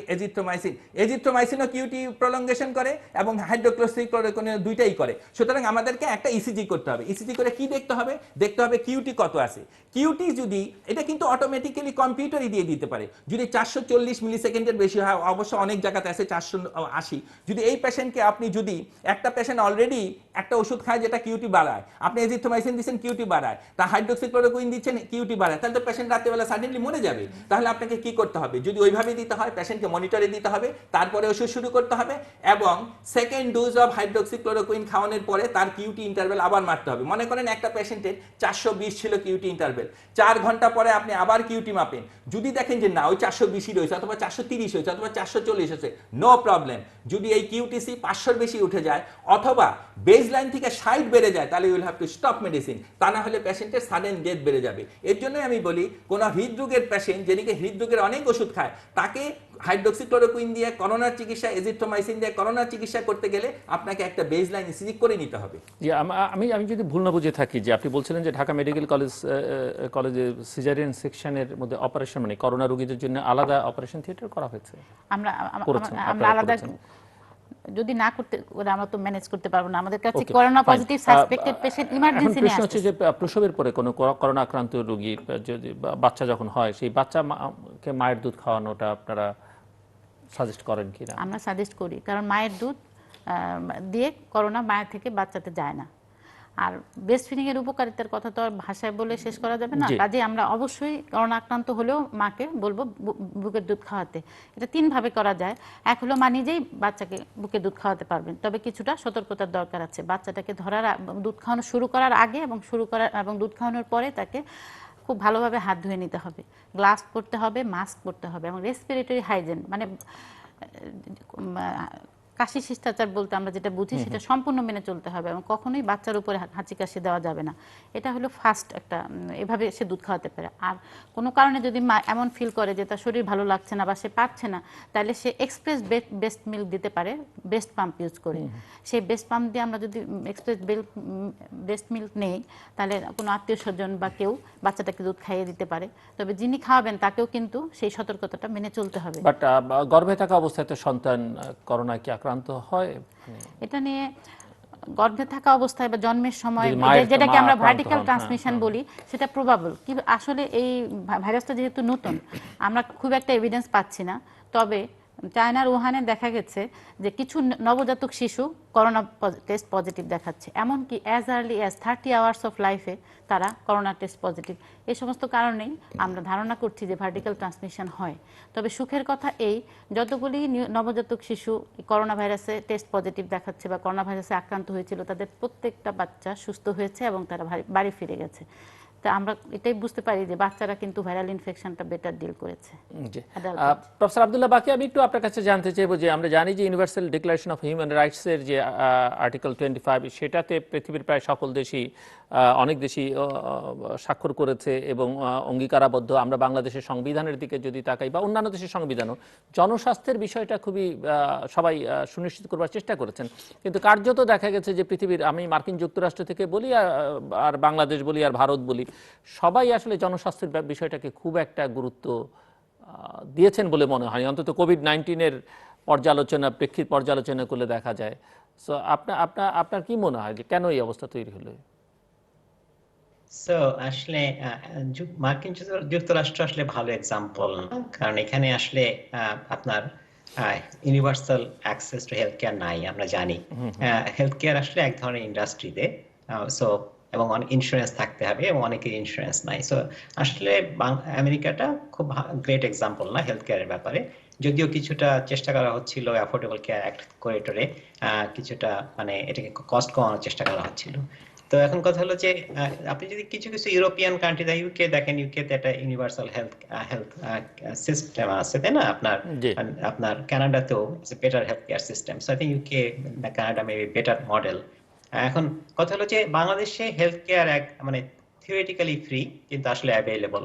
এজিথ্রোমাইসিনও কিউটি প্রলঙ্গেশন করে এবং হাইড্রোক্সিক্লোরোকুইন দুইটাই করে। সুতরাং আমাদেরকে একটা ইসিজি করতে হবে। ইসিজি করে কি দেখতে হবে? দেখতে হবে কিউটি কত আছে। কিউটি যদি, এটা কিন্তু অটোমেটিক্যালি কম্পিউটারই দিয়ে দিতে পারে, যদি 440 মিলি সেকেন্ডের বেশি হয়, অবশ্য অনেক জায়গাতে আছে 480, যদি এই পেশেন্টকে আপনি, যদি একটা পেশেন্ট অলরেডি একটা ওষুধ খায় যেটা কিউটি বাড়ায়, আপনি এজিথ্রোমাইসিন দিচ্ছেন কিউটি বাড়ায়, তা হাইড্রোক্সিক্লোরোকুইন দিচ্ছেন কিউটি বাড়ায়, তাহলে তো পেশেন্ট রাত্রেবেলা সাডেনলি মরে যাবে। তাহলে আপনাকে কি করতে হবে? যদি ওইভাবে দিতে হয় পেশেন্টকে মনিটরে দিতে হবে, তারপরে ওষুধ শুরু করতে হবে এবং সেকেন্ড ডোজ অফ হাইড্রোক্সিক্লোরোকুইন খাওয়ানোর পরে তার কিউটি ইন্টারভেল আবার মারতে হবে। মনে করেন একটা পেশেন্টের 420 ছিল কিউটি ইন্টারভেল, 4 ঘন্টা পরে আপনি আবার কিউটি মাপেন, যদি দেখেন যে না ওই 420 রয়েছে অথবা 430 হয়েছে অথবা 440 হয়েছে, নো প্রবলেম। যদি এই কিউটিসি 500-র বেশি উঠে যায় অথবা বেসলাইন থেকে 60 বেড়ে যায় তাহলে will have to stop medicine, তা না হলে পেশেন্টের সাডেন ডেথ বেড়ে যাবে। এর জন্যই আমি বলি কোন হৃদরোগের পেশেন্ট যেদিকে হৃদরোগের অনেক ওষুধ খায় তাকে হাইড্রোক্সিক্লোরোকুইন দিয়ে করোনার চিকিৎসা, এজিথ্রোমাইসিন দিয়ে করোনার চিকিৎসা করতে গেলে আপনাকে একটা বেসলাইন ইসিজি করে নিতে হবে। জি, আমি যদি ভুল না বুঝে থাকি, যে আপনি বলছিলেন যে ঢাকা মেডিকেল কলেজে সিজারিয়ান সেকশনের মধ্যে অপারেশন, মানে করোনা রোগীদের জন্য আলাদা অপারেশন থিয়েটার করা হয়েছে। আমরা আলাদা যদি না করতে, আমরা তো ম্যানেজ করতে পারবো না। আমাদের কাছে corona positive suspected patient emergency নিয়ে আসছে। প্রশ্ন হচ্ছে যে প্রসবের পরে কোনো করোনা আক্রান্ত রোগী যদি বাচ্চা যখন হয়, সেই বাচ্চাকে মায়ের দুধ খাওয়ানোটা আপনারা সাজেস্ট করেন কিনা? আমরা সাজেস্ট করি, কারণ মায়ের দুধ দিয়ে করোনা মায়ের থেকে বাচ্চাতে যায় না। আর ব্রেস্ট ফিডিং এর উপকারিতার কথা তো আর ভাষায় বলে শেষ করা যাবে না। কাজে আমরা অবশ্যই করোনা আক্রান্ত হলেও মাকে বলবো বুকের দুধ খাওয়াতে। এটা 3 ভাবে করা যায়। এক হলো মা নিজেই বাচ্চাকে বুকের দুধ খাওয়াতে পারবেন, তবে কিছুটা সতর্কতার দরকার আছে। বাচ্চাটাকে দুধ খাওয়ানো শুরু করার আগে এবং দুধ খাওয়ানোর পরে তাকে খুব ভালোভাবে হাত ধুয়ে নিতে হবে, গ্লাভস পরতে হবে, মাস্ক পরতে হবে এবং রেসপিরেটরি হাইজিন, মানে কাশি শিষ্টাচার বলতে আমরা যেটা বুঝি সেটা সম্পূর্ণ মেনে চলতে হবে এবং কখনোই বাচ্চার উপরে হাঁচি কাশি দেওয়া যাবে না। এটা হলো ফার্স্ট একটা, এভাবে সে দুধ খাওয়াতে পারে। আর কোনো কারণে যদি মা এমন ফিল করে যে তার শরীর ভালো লাগছে না বা সে পারছে না, তাহলে সে এক্সপ্রেস ব্রেস্ট মিল্ক দিতে পারে ব্রেস্ট পাম্প ইউজ করে। সেই ব্রেস্ট পাম্প দিয়ে আমরা যদি এক্সপ্রেস ব্রেস্ট মিল্ক নেই, তাহলে কোনো আত্মীয় স্বজন বা কেউ বাচ্চাটাকে দুধ খাইয়ে দিতে পারে। তবে যিনি খাওয়াবেন তাকেও কিন্তু সেই সতর্কতাটা মেনে চলতে হবে। বাট গর্ভে থাকা অবস্থায় তো সন্তান করোনা কি আক্রান্ত হয়? এটা নিয়ে গর্ভে থাকা অবস্থায় বা জন্মের সময় যেটাকে আমরা ভার্টিক্যাল ট্রান্সমিশন বলি, সেটা প্রবাবল। কি আসলে এই ভাইরাসটা যেহেতু নতুন, আমরা খুব একটা এভিডেন্স পাচ্ছি না। তবে চায়নার উহানে দেখা গেছে যে কিছু নবজাতক শিশু করোনা টেস্ট পজিটিভ দেখাচ্ছে, এমনকি as early as 30 hours of লাইফে তারা করোনা টেস্ট পজিটিভ। এই সমস্ত কারণেই আমরা ধারণা করছি যে ভার্টিক্যাল ট্রান্সমিশন হয়। তবে সুখের কথা এই, যতগুলি নবজাতক শিশু করোনা ভাইরাসে টেস্ট পজিটিভ দেখাচ্ছে বা করোনা ভাইরাসে আক্রান্ত হয়েছিল, তাদের প্রত্যেকটা বাচ্চা সুস্থ হয়েছে এবং তারা বাড়ি ফিরে গেছে। তা আমরা এটাই বুঝতে পারি যে বাচ্চারা কিন্তু ভাইরাল ইনফেকশনটা বেটার ডিল করেছে। জি। Adult প্রফেসর আব্দুল্লাহ বাকি, আমি একটু আপনার কাছে জানতে চাইবো যে আমরা জানি যে ইউনিভার্সাল ডিক্লারেশন অফ হিউম্যান রাইটসের যে আর্টিকেল 25, সেটাতে পৃথিবীর প্রায় সকল দেশই অনেক দেশই স্বাক্ষর করেছে এবং অঙ্গীকারাবদ্ধ। আমরা বাংলাদেশের সংবিধানের দিকে যদি তাকাই বা অন্যান্য দেশের সংবিধানও জনস্বাস্থ্যের বিষয়টা খুবই সবাই সুনিশ্চিত করবার চেষ্টা করেছেন, কিন্তু কার্যত দেখা গেছে যে পৃথিবীর, আমি মার্কিন যুক্তরাষ্ট্র থেকে বলি আর বাংলাদেশ বলি আর ভারত বলি, সবাই আসলে জনস্বাস্থ্যের বিষয়টাকে খুব একটা গুরুত্ব দিয়েছেন বলে মনে হয়, অন্তত কোভিড-19 পর্যালোচনা, প্রেক্ষিত পর্যালোচনা করলে দেখা যায়। সো আপনার কি মনে হয় যে কেন এই অবস্থা তৈরি হলো? সো আসলে মার্কিন যুক্তরাষ্ট্র আসলে ভালো এক্সাম্পল, কারণ এখানে আসলে আপনার universal access to health care নাই, আমরা জানি। হেলথ কেয়ার আসলে এক ধরনের ইন্ডাস্ট্রিতে, সো এবং অনেক ইন্স্যুরেন্স থাকতে হবে এবং অনেকের ইন্স্যুরেন্স নাই। সো আসলে আমেরিকাটা খুব গ্রেট এক্সাম্পল না হেলথ কেয়ারের ব্যাপারে, যদিও কিছুটা চেষ্টা করা হচ্ছিল অ্যাফোর্ডেবল কেয়ার অ্যাক্ট করিডোরে, কিছুটা মানে এটাকে কস্ট কমানোর চেষ্টা করা হচ্ছিল। তো এখন কথা হলো যে আপনি যদি কিছু কিছু ইউরোপিয়ান কান্ট্রি ইউকে দেখেন, ইউকেতে একটা ইউনিভার্সাল হেলথ সিস্টেম আছে, তাই না? আপনার কানাডাতেও better health care system. So I think UK Canada maybe better model. এখন কথা হলো যে বাংলাদেশে হেলথ কেয়ার মানে থিওরিটিক্যালি ফ্রি, কিন্তু আসলে অ্যাভেলেবল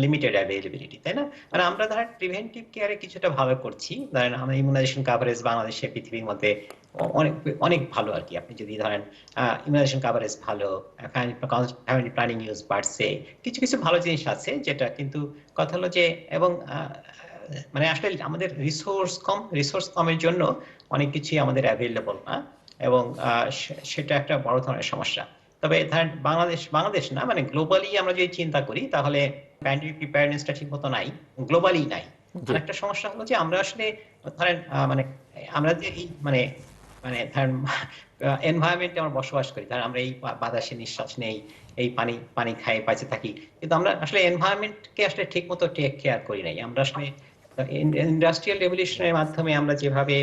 লিমিটেড অ্যাভেলেবিলিটি, তাই না? মানে আমরা ধরেন প্রিভেন্টিভ কেয়ারে কিছুটা ভালো করছি, ধরেন আমরা ইমিউনাইজেশন কাভারেজ বাংলাদেশে পৃথিবীর মধ্যে অনেক অনেক ভালো আর কি। আপনি যদি ধরেন ইমিউনাইজেশন কাভারেজ ভালো, ফ্যামিলি প্ল্যানিং ইউজ বাড়ছে, কিছু কিছু ভালো জিনিস আছে যেটা, কিন্তু কথা হলো যে এবং মানে আসলে আমাদের রিসোর্স কমের জন্য অনেক কিছুই আমাদের অ্যাভেলেবল না, এবং সেটা একটা বড় ধরনের সমস্যা। তবে ধরেন বাংলাদেশ না, মানে গ্লোবালি আমরা যদি চিন্তা করি তাহলে প্যান্ডেমিক প্রিপায়ারনেসটা ঠিক মতো নাই, গ্লোবালি নাই। আরেকটা সমস্যা হলো যে আমরা আসলে ধরেন মানে আমরা যে এই মানে মানে ধরেন এনভায়রনমেন্টে আমরা বসবাস করি, ধরেন আমরা এই বাতাসে নিঃশ্বাস নেই, এই পানি খাই, বেঁচে থাকি, কিন্তু আমরা আসলে এনভায়রনমেন্টকে আসলে ঠিক মতো টেক কেয়ার করি নাই। আমরা আসলে ইন্ডাস্ট্রিয়াল রেভলিউশনের মাধ্যমে আমরা যেভাবে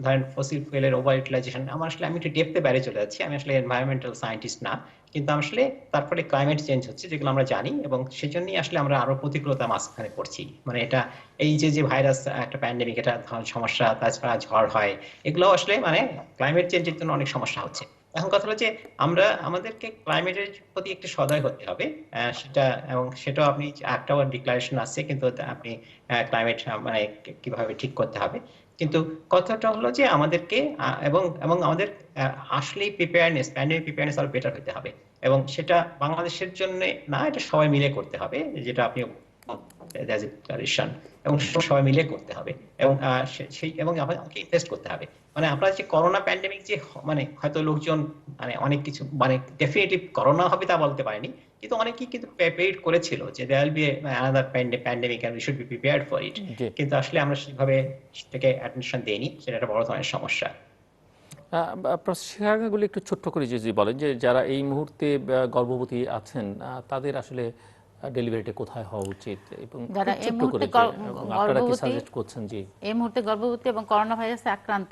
ধরেন ফসিল ফুয়েলের ওভার ইউটিলাইজেশন, আমি একটু ডেপথে বাইরে চলে যাচ্ছি, আমি আসলে এনভায়রনমেন্টাল সায়েন্টিস্ট না, কিন্তু আসলে তারপরে ক্লাইমেট চেঞ্জ হচ্ছে যেগুলো আমরা জানি, এবং সেজন্যই আসলে আমরা আরো প্রতিকূলতা মাঝখানে পড়ছি। মানে এটা এই যে ভাইরাস একটা প্যান্ডেমিক, এটা সমস্যা, তাছাড়া ঝড় হয়, এগুলো আসলে মানে ক্লাইমেট চেঞ্জের জন্য অনেক সমস্যা হচ্ছে। এখন কথা হলো যে আমাদেরকে ক্লাইমেটের প্রতি একটু সদয় হতে হবে, সেটাও আপনি একটা ডিক্লারেশন আছে, কিন্তু আপনি ক্লাইমেট মানে কিভাবে ঠিক করতে হবে। কিন্তু কথাটা হলো যে আমাদেরকে এবং আমাদের আসলেই প্যান্ডেমিক প্রিপেয়ারনেস আরো বেটার হতে হবে, এবং সেটা বাংলাদেশের জন্য না, এটা সবাই মিলে করতে হবে, যেটা আপনি এবং সবাই মিলে করতে হবে, এবং এবং আমাকে ইনভেস্ট করতে হবে। মানে আমরা যে করোনা প্যান্ডেমিক যে মানে হয়তো লোকজন মানে অনেক কিছু মানে ডেফিনেটলি করোনা হবে তা বলতে পারেনি, কিন্তু অনেকেই কিন্তু প্রিপেয়ার করেছিল যে there will be another pandemic and we should be prepared for it. কিন্তু আসলে আমরা সেভাবে সেটাকে অ্যাটেনশন দেইনি, সেটা একটা বড় ধরনের সমস্যা। শিক্ষাঙ্গনগুলি একটু ছোট্ট করে যদি বলেন যে যারা এই মুহূর্তে গর্ভবতী আছেন তাদের আসলে ডেলিভারিটা কোথায় হওয়া উচিত, এবং যারা এই ছোট্ট করে মুহূর্তে আপনারা কি গর্ভবতী, সাজেস্ট করছেন? জি, এই মুহূর্তে গর্ভবতী এবং করোনা ভাইরাসে আক্রান্ত,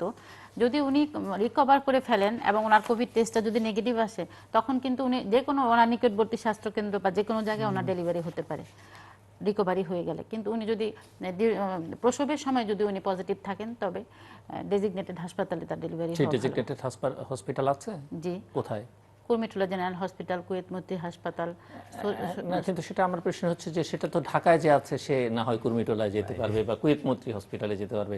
যদি উনি রিকভার করে ফেলেন এবং ওনার কোভিড টেস্টটা যদি নেগেটিভ আসে, তখন কিন্তু উনি যে কোনো ওনার নিকটবর্তী স্বাস্থ্যকেন্দ্র বা যে কোনো জায়গায় ওনার ডেলিভারি হতে পারে রিকভারি হয়ে গেলে। কিন্তু উনি যদি প্রসবের সময় যদি উনি পজিটিভ থাকেন, তবে ডেজিগনেটেড হাসপাতালে তার ডেলিভারি হবে। ডেজিগনেটেড হসপিটাল আছে? জি, কোথায়? কুর্মিটোলা জেনারেল হসপিটাল, কুয়েত মতি হাসপাতাল। না, কিন্তু সেটা আমার প্রশ্ন হচ্ছে যে সেটা তো ঢাকায় যে আছে সে না হয় কুর্মিটোলায় যেতে পারবে বা কুয়েত মৈত্রী হসপিটালে যেতে পারবে,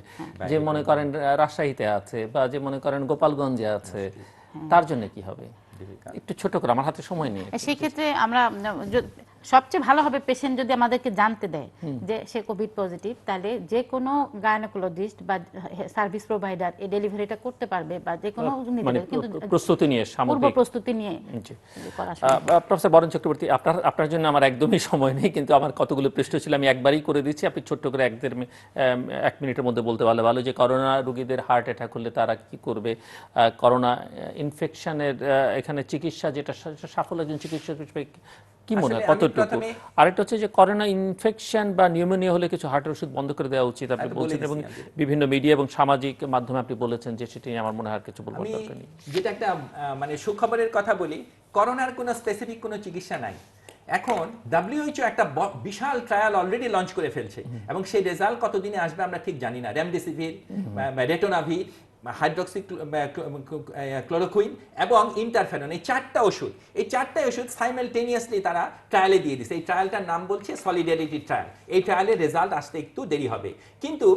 যে মনে করেন রাজশাহীতে আছে বা যে মনে করেন গোপালগঞ্জে আছে, তার জন্য কি হবে? একটু ছোট করে, আমার হাতে সময় নেই। সেই ক্ষেত্রে আমরা সবচেয়ে ভালো হবে পেশেন্ট যদি আমাদেরকে জানতে দেয় যে সে কোভিড পজিটিভ, তাহলে যে কোনো গায়নোকোলজিস্ট বা সার্ভিস প্রোভাইডার এই ডেলিভারিটা করতে পারবে, বা যে কোনো কিন্তু প্রস্তুতি নিয়ে, পূর্ব প্রস্তুতি নিয়ে করা। প্রফেসর বরেন চক্রবর্তী, আপনার জন্য আমার একদমই সময় নেই, কিন্তু আমার কতগুলো প্রশ্ন ছিল, আমি একবারই করে দিচ্ছি, আপনি ছোট্ট করে 1 মিনিটের মধ্যে বলতে পারলে ভালো। যে করোনা রোগীদের হার্ট অ্যাটাক হলে তারা কি করবে, করোনা ইনফেকশনের এখানে চিকিৎসা, যেটা সাফল্য একজন চিকিৎসক কি মনে হয় কতটুকু? আরেকটা হচ্ছে যে করোনা ইনফেকশন বা নিউমোনিয়া হলে কিছু হার্টের ওষুধ বন্ধ করে দেওয়া উচিত আপনি বলছেন, এবং বিভিন্ন মিডিয়া এবং সামাজিক মাধ্যমে আপনি বলেছেন, যে সেটি আমার মনে হয় আর কিছু বলবার দরকার নেই। যেটা একটা মানে সুখবরের কথা বলি, করোনার কোনো স্পেসিফিক কোনো চিকিৎসা নাই। এখন WHO একটা বিশাল ট্রায়াল অলরেডি লঞ্চ করে ফেলছে এবং সেই রেজাল্ট কতদিনে আসবে আমরা ঠিক জানি না। রেমডেসিভির, রেটোনাভির, হাইড্রক্সি ক্লোরোকুইন এবং ইন্টারফেরন, এই 4টা ওষুধ, এই 4টা ওষুধ সাইমালটেনিয়াসলি তারা ট্রায়ালে দিয়ে দিচ্ছে। এই ট্রায়ালটার নাম বলছে সলিডারিটি ট্রায়াল। এই ট্রায়ালের রেজাল্ট আসতে একটু দেরি হবে, কিন্তু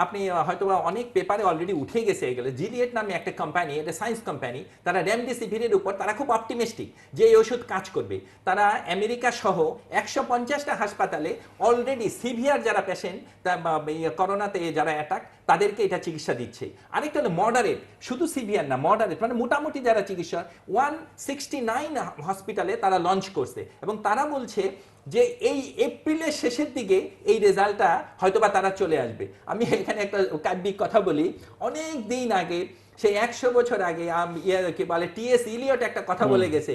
আপনি হয়তো অনেক পেপারে অলরেডি উঠে গেছে এগুলো। জিলিয়েট নামে একটা কোম্পানি, এটা সায়েন্স কোম্পানি, তারা রেমডেসিভিরের উপর তারা খুব অপটিমিস্টিক যে এই ওষুধ কাজ করবে। তারা আমেরিকা সহ 150টা হাসপাতালে অলরেডি সিভিয়ার যারা পেশেন্ট, করোনাতে যারা অ্যাটাক, তাদেরকে এটা চিকিৎসা দিচ্ছে। আরেকটা হলো মডারেট, শুধু সিভিয়ার না, মডারেট মানে মোটামুটি যারা চিকিৎসা 169 হসপিটালে তারা লঞ্চ করছে এবং তারা বলছে যে এই এপ্রিলের শেষের দিকে এই রেজাল্টটা হয়তোবা তারা চলে আসবে। আমি এখানে একটা কাব্যিক কথা বলি, অনেক দিন আগে, সেই 100 বছর আগে কি বলে টিএস ইলিয়ট একটা কথা বলে গেছে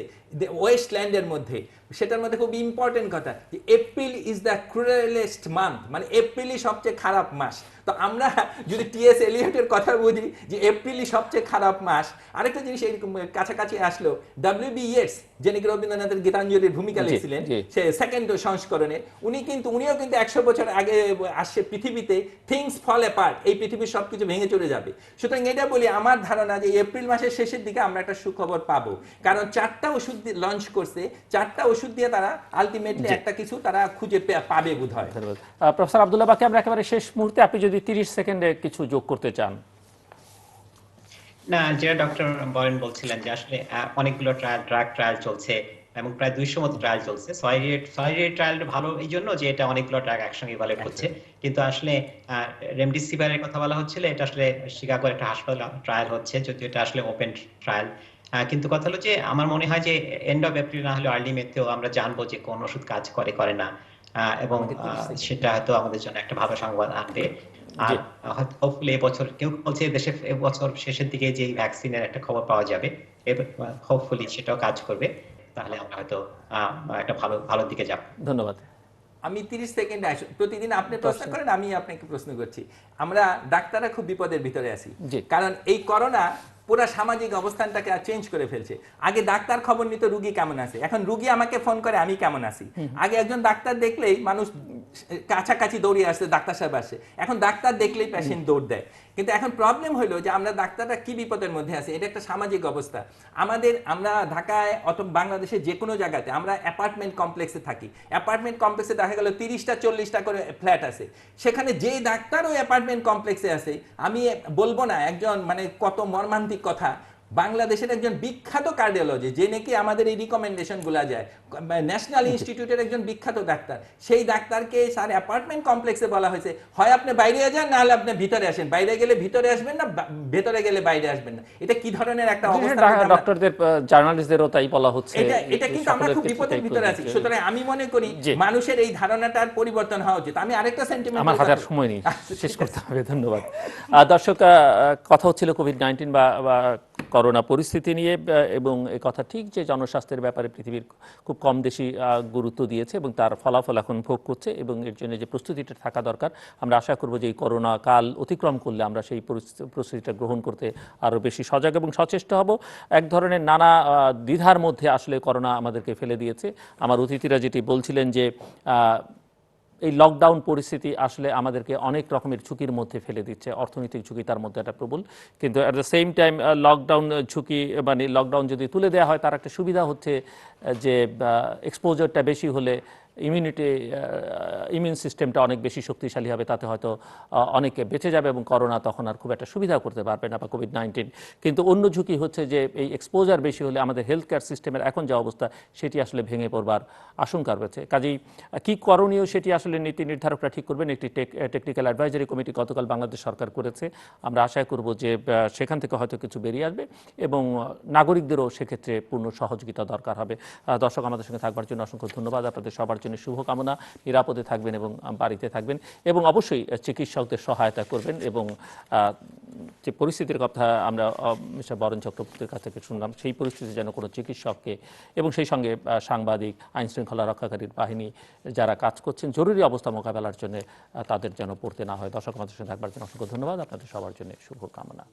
ওয়েস্টল্যান্ডের মধ্যে, সেটার মধ্যে খুব ইম্পর্টেন্ট কথা, যে এপ্রিল ইজ দ্য ক্রুয়েলেস্ট মান্থ, মানে এপ্রিলই সবচেয়ে খারাপ মাস। তো আমরা যদি টিএস এলিয়টের কথা বুঝি যে এপ্রিলই সবচেয়ে খারাপ মাস, আরেকটা জিনিস এরকম কাছাকাছি আসলো, ডব্লিউ.বি. ইয়েটস, যিনি রবীন্দ্রনাথের গীতাঞ্জলির ভূমিকা লিখছিলেন সে সেকেন্ড সংস্করণে, উনিও কিন্তু 100 বছর আগে আসছে পৃথিবীতে, থিংস ফল অ্যাপার্ট, এই পৃথিবীর সবকিছু ভেঙে চলে যাবে। সুতরাং এটা বলি, আমার ধারণা যে এপ্রিল মাসের শেষের দিকে আমরা একটা সুখবর পাবো, কারণ 4টা ওষুধ লঞ্চ করছে, 4টা ওষুধ দিয়ে তারা আলটিমেটলি একটা কিছু তারা খুঁজে পাবে বোধহয়। প্রফেসর আব্দুল্লাহ বাকি, আমরা একেবারে শেষ মুহূর্তে আপনি যদি 30 সেকেন্ডে কিছু যোগ করতে চান। না, যেটা ডক্টর বলেন বলছিলেন যে আসলে অনেকগুলো ড্রাগ ট্রায়াল চলছে এবং প্রায় 200 মতো ট্রায়াল চলছে। সলিডারিটি ট্রায়ালটা ভালো এই জন্য যে এটা অনেকগুলো ড্রাগ একসঙ্গে ইভালুয়েট করছে, কিন্তু আসলে রেমডেসিভিরের কথা বলা হচ্ছিল, এটা আসলে শিকাগোর একটা হাসপাতাল ট্রায়াল হচ্ছে, যদিও এটা আসলে ওপেন ট্রায়াল। কিন্তু কথা হলো যে আমার মনে হয় যে এন্ড অফ এপ্রিল না হলে আর্লি মেতেও আমরা জানবো যে কোন ওষুধ কাজ করে না, এবং সেটা হয়তো আমাদের জন্য একটা ভালো সংবাদ আনবে। আর হোপফুলি এবছর, কেউ বলছে দেশে এবছর শেষের দিকে যে ভ্যাকসিনের একটা খবর পাওয়া যাবে, হোপফুলি সেটাও কাজ করবে, তাহলে আমরা হয়তো একটা ভালো দিকে যাব। ধন্যবাদ। আমি 30 সেকেন্ড প্রতিদিন আপনি প্রশ্ন করেন, আমি আপনাকে প্রশ্ন করছি। আমরা ডাক্তাররা খুব বিপদের ভিতরে আছি, কারণ এই করোনা পুরো সামাজিক অবস্থানটাকে চেঞ্জ করে ফেলছে। আগে ডাক্তার খবর নিত রুগী কেমন আছে, এখন রুগী আমাকে ফোন করে আমি কেমন আছি। আগে একজন ডাক্তার দেখলেই মানুষ কাছাকাছি দৌড়িয়ে আসছে, ডাক্তার সাহেব আসে, এখন ডাক্তার দেখলেই পেশেন্ট দৌড় দেয়। কিন্তু এখন প্রবলেম হলো যে আমরা ডাক্তাররা কি বিপদের মধ্যে আছি, এটা একটা সামাজিক অবস্থা। আমরা ঢাকায় অথবা বাংলাদেশে যে কোনো জায়গাতে আমরা অ্যাপার্টমেন্ট কমপ্লেক্সে থাকি, অ্যাপার্টমেন্ট কমপ্লেক্সে দেখা গেল 30টা 40টা করে ফ্ল্যাট আছে, সেখানে যেই ডাক্তার ওই অ্যাপার্টমেন্ট কমপ্লেক্সে আছে, আমি বলবো না একজন মানে কত মর্মান্তিক কথা, বাংলাদেশের একজন বিখ্যাত কার্ডিওলজি, যে নাকি আমাদের এই রিকমেন্ডেশন গুলা যায়, ন্যাশনাল ইনস্টিটিউটের একজন বিখ্যাত ডাক্তার, সেই ডাক্তারকে স্যার অ্যাপার্টমেন্ট কমপ্লেক্সে বলা হয়েছে হয় আপনি বাইরে যান, না হলে আপনি ভিতরে আসেন, বাইরে গেলে ভিতরে আসবেন না, ভেতরে গেলে বাইরে আসবেন না। এটা কি ধরনের একটা অবস্থা? ডক্টরদের, জার্নালিস্টদেরও তাই বলা হচ্ছে। এটা কিন্তু আমরা খুব বিপদের ভিতরে আছি। সুতরাং আমি মনে করি মানুষের এই ধারণাটার পরিবর্তন হওয়া উচিত। আমি আরেকটা সেন্টিমেন্ট, আমার হাজার সময় নেই, শেষ করতে হবে। ধন্যবাদ। দর্শক, কথা হচ্ছিল কোভিড-19 বা করোনা পরিস্থিতি নিয়ে, এবং এই কথা ঠিক যে জনস্বাস্থ্যের ব্যাপারে পৃথিবীর খুব কম দেশই গুরুত্ব দিয়েছে এবং তার ফলাফল এখন ভোগ করছে, এবং এর জন্য যে প্রস্তুতিটা থাকা দরকার, আমরা আশা করব যে এই করোনা কাল অতিক্রম করলে আমরা সেই প্রস্তুতিটা গ্রহণ করতে আরও বেশি সজাগ এবং সচেষ্ট হব। এক ধরনের নানা দ্বিধার মধ্যে আসলে করোনা আমাদেরকে ফেলে দিয়েছে। আমার অতিথিরা যেটি বলছিলেন যে এই লকডাউন পরিস্থিতি আসলে আমাদেরকে অনেক রকমের ঝুঁকির মধ্যে ফেলে দিচ্ছে, অর্থনৈতিক ঝুঁকি তার মধ্যে একটা প্রবল, কিন্তু at the same time lockdown ঝুঁকি, মানে লকডাউন যদি তুলে দেওয়া হয় তার একটা সুবিধা হচ্ছে যে এক্সপোজারটা বেশি হলে ইমিউন সিস্টেমটা অনেক বেশি শক্তিশালী হবে, তাতে হয়তো অনেকে বেঁচে যাবে এবং করোনা তখন আর খুব একটা সুবিধা করতে পারবে না, বা কোভিড-19। কিন্তু অন্য ঝুঁকি হচ্ছে যে এই এক্সপোজার বেশি হলে আমাদের হেলথ কেয়ার সিস্টেমের এখন যে অবস্থা সেটি আসলে ভেঙে পড়বার আশঙ্কা রয়েছে। কাজেই কি করণীয় সেটি আসলে নীতি নির্ধারকরা ঠিক করবেন। একটি টেকনিক্যাল অ্যাডভাইজারি কমিটি গতকাল বাংলাদেশ সরকার করেছে, আমরা আশা করব যে সেখান থেকে হয়তো কিছু বেরিয়ে আসবে এবং নাগরিকদেরও সেক্ষেত্রে পূর্ণ সহযোগিতা দরকার হবে। দর্শক, আমাদের সঙ্গে থাকবার জন্য অসংখ্য ধন্যবাদ। আপনাদের সবার জন্য শুভকামনা, নিরাপদে থাকবেন এবং বাড়িতে থাকবেন, এবং অবশ্যই চিকিৎসকদের সহায়তা করবেন। এবং যে পরিস্থিতির কথা আমরা মিস্টার বরেন চক্রবর্তীর কাছ থেকে শুনলাম, সেই পরিস্থিতি যেন কোনো চিকিৎসককে এবং সেই সঙ্গে সাংবাদিক, আইন শৃঙ্খলা রক্ষাকারীর বাহিনী যারা কাজ করছেন জরুরি অবস্থা মোকাবেলার জন্য, তাদের যেন পড়তে না হয়। দর্শক, আমাদের সঙ্গে থাকবার জন্য অসংখ্য ধন্যবাদ। আপনাদের সবার জন্য শুভকামনা।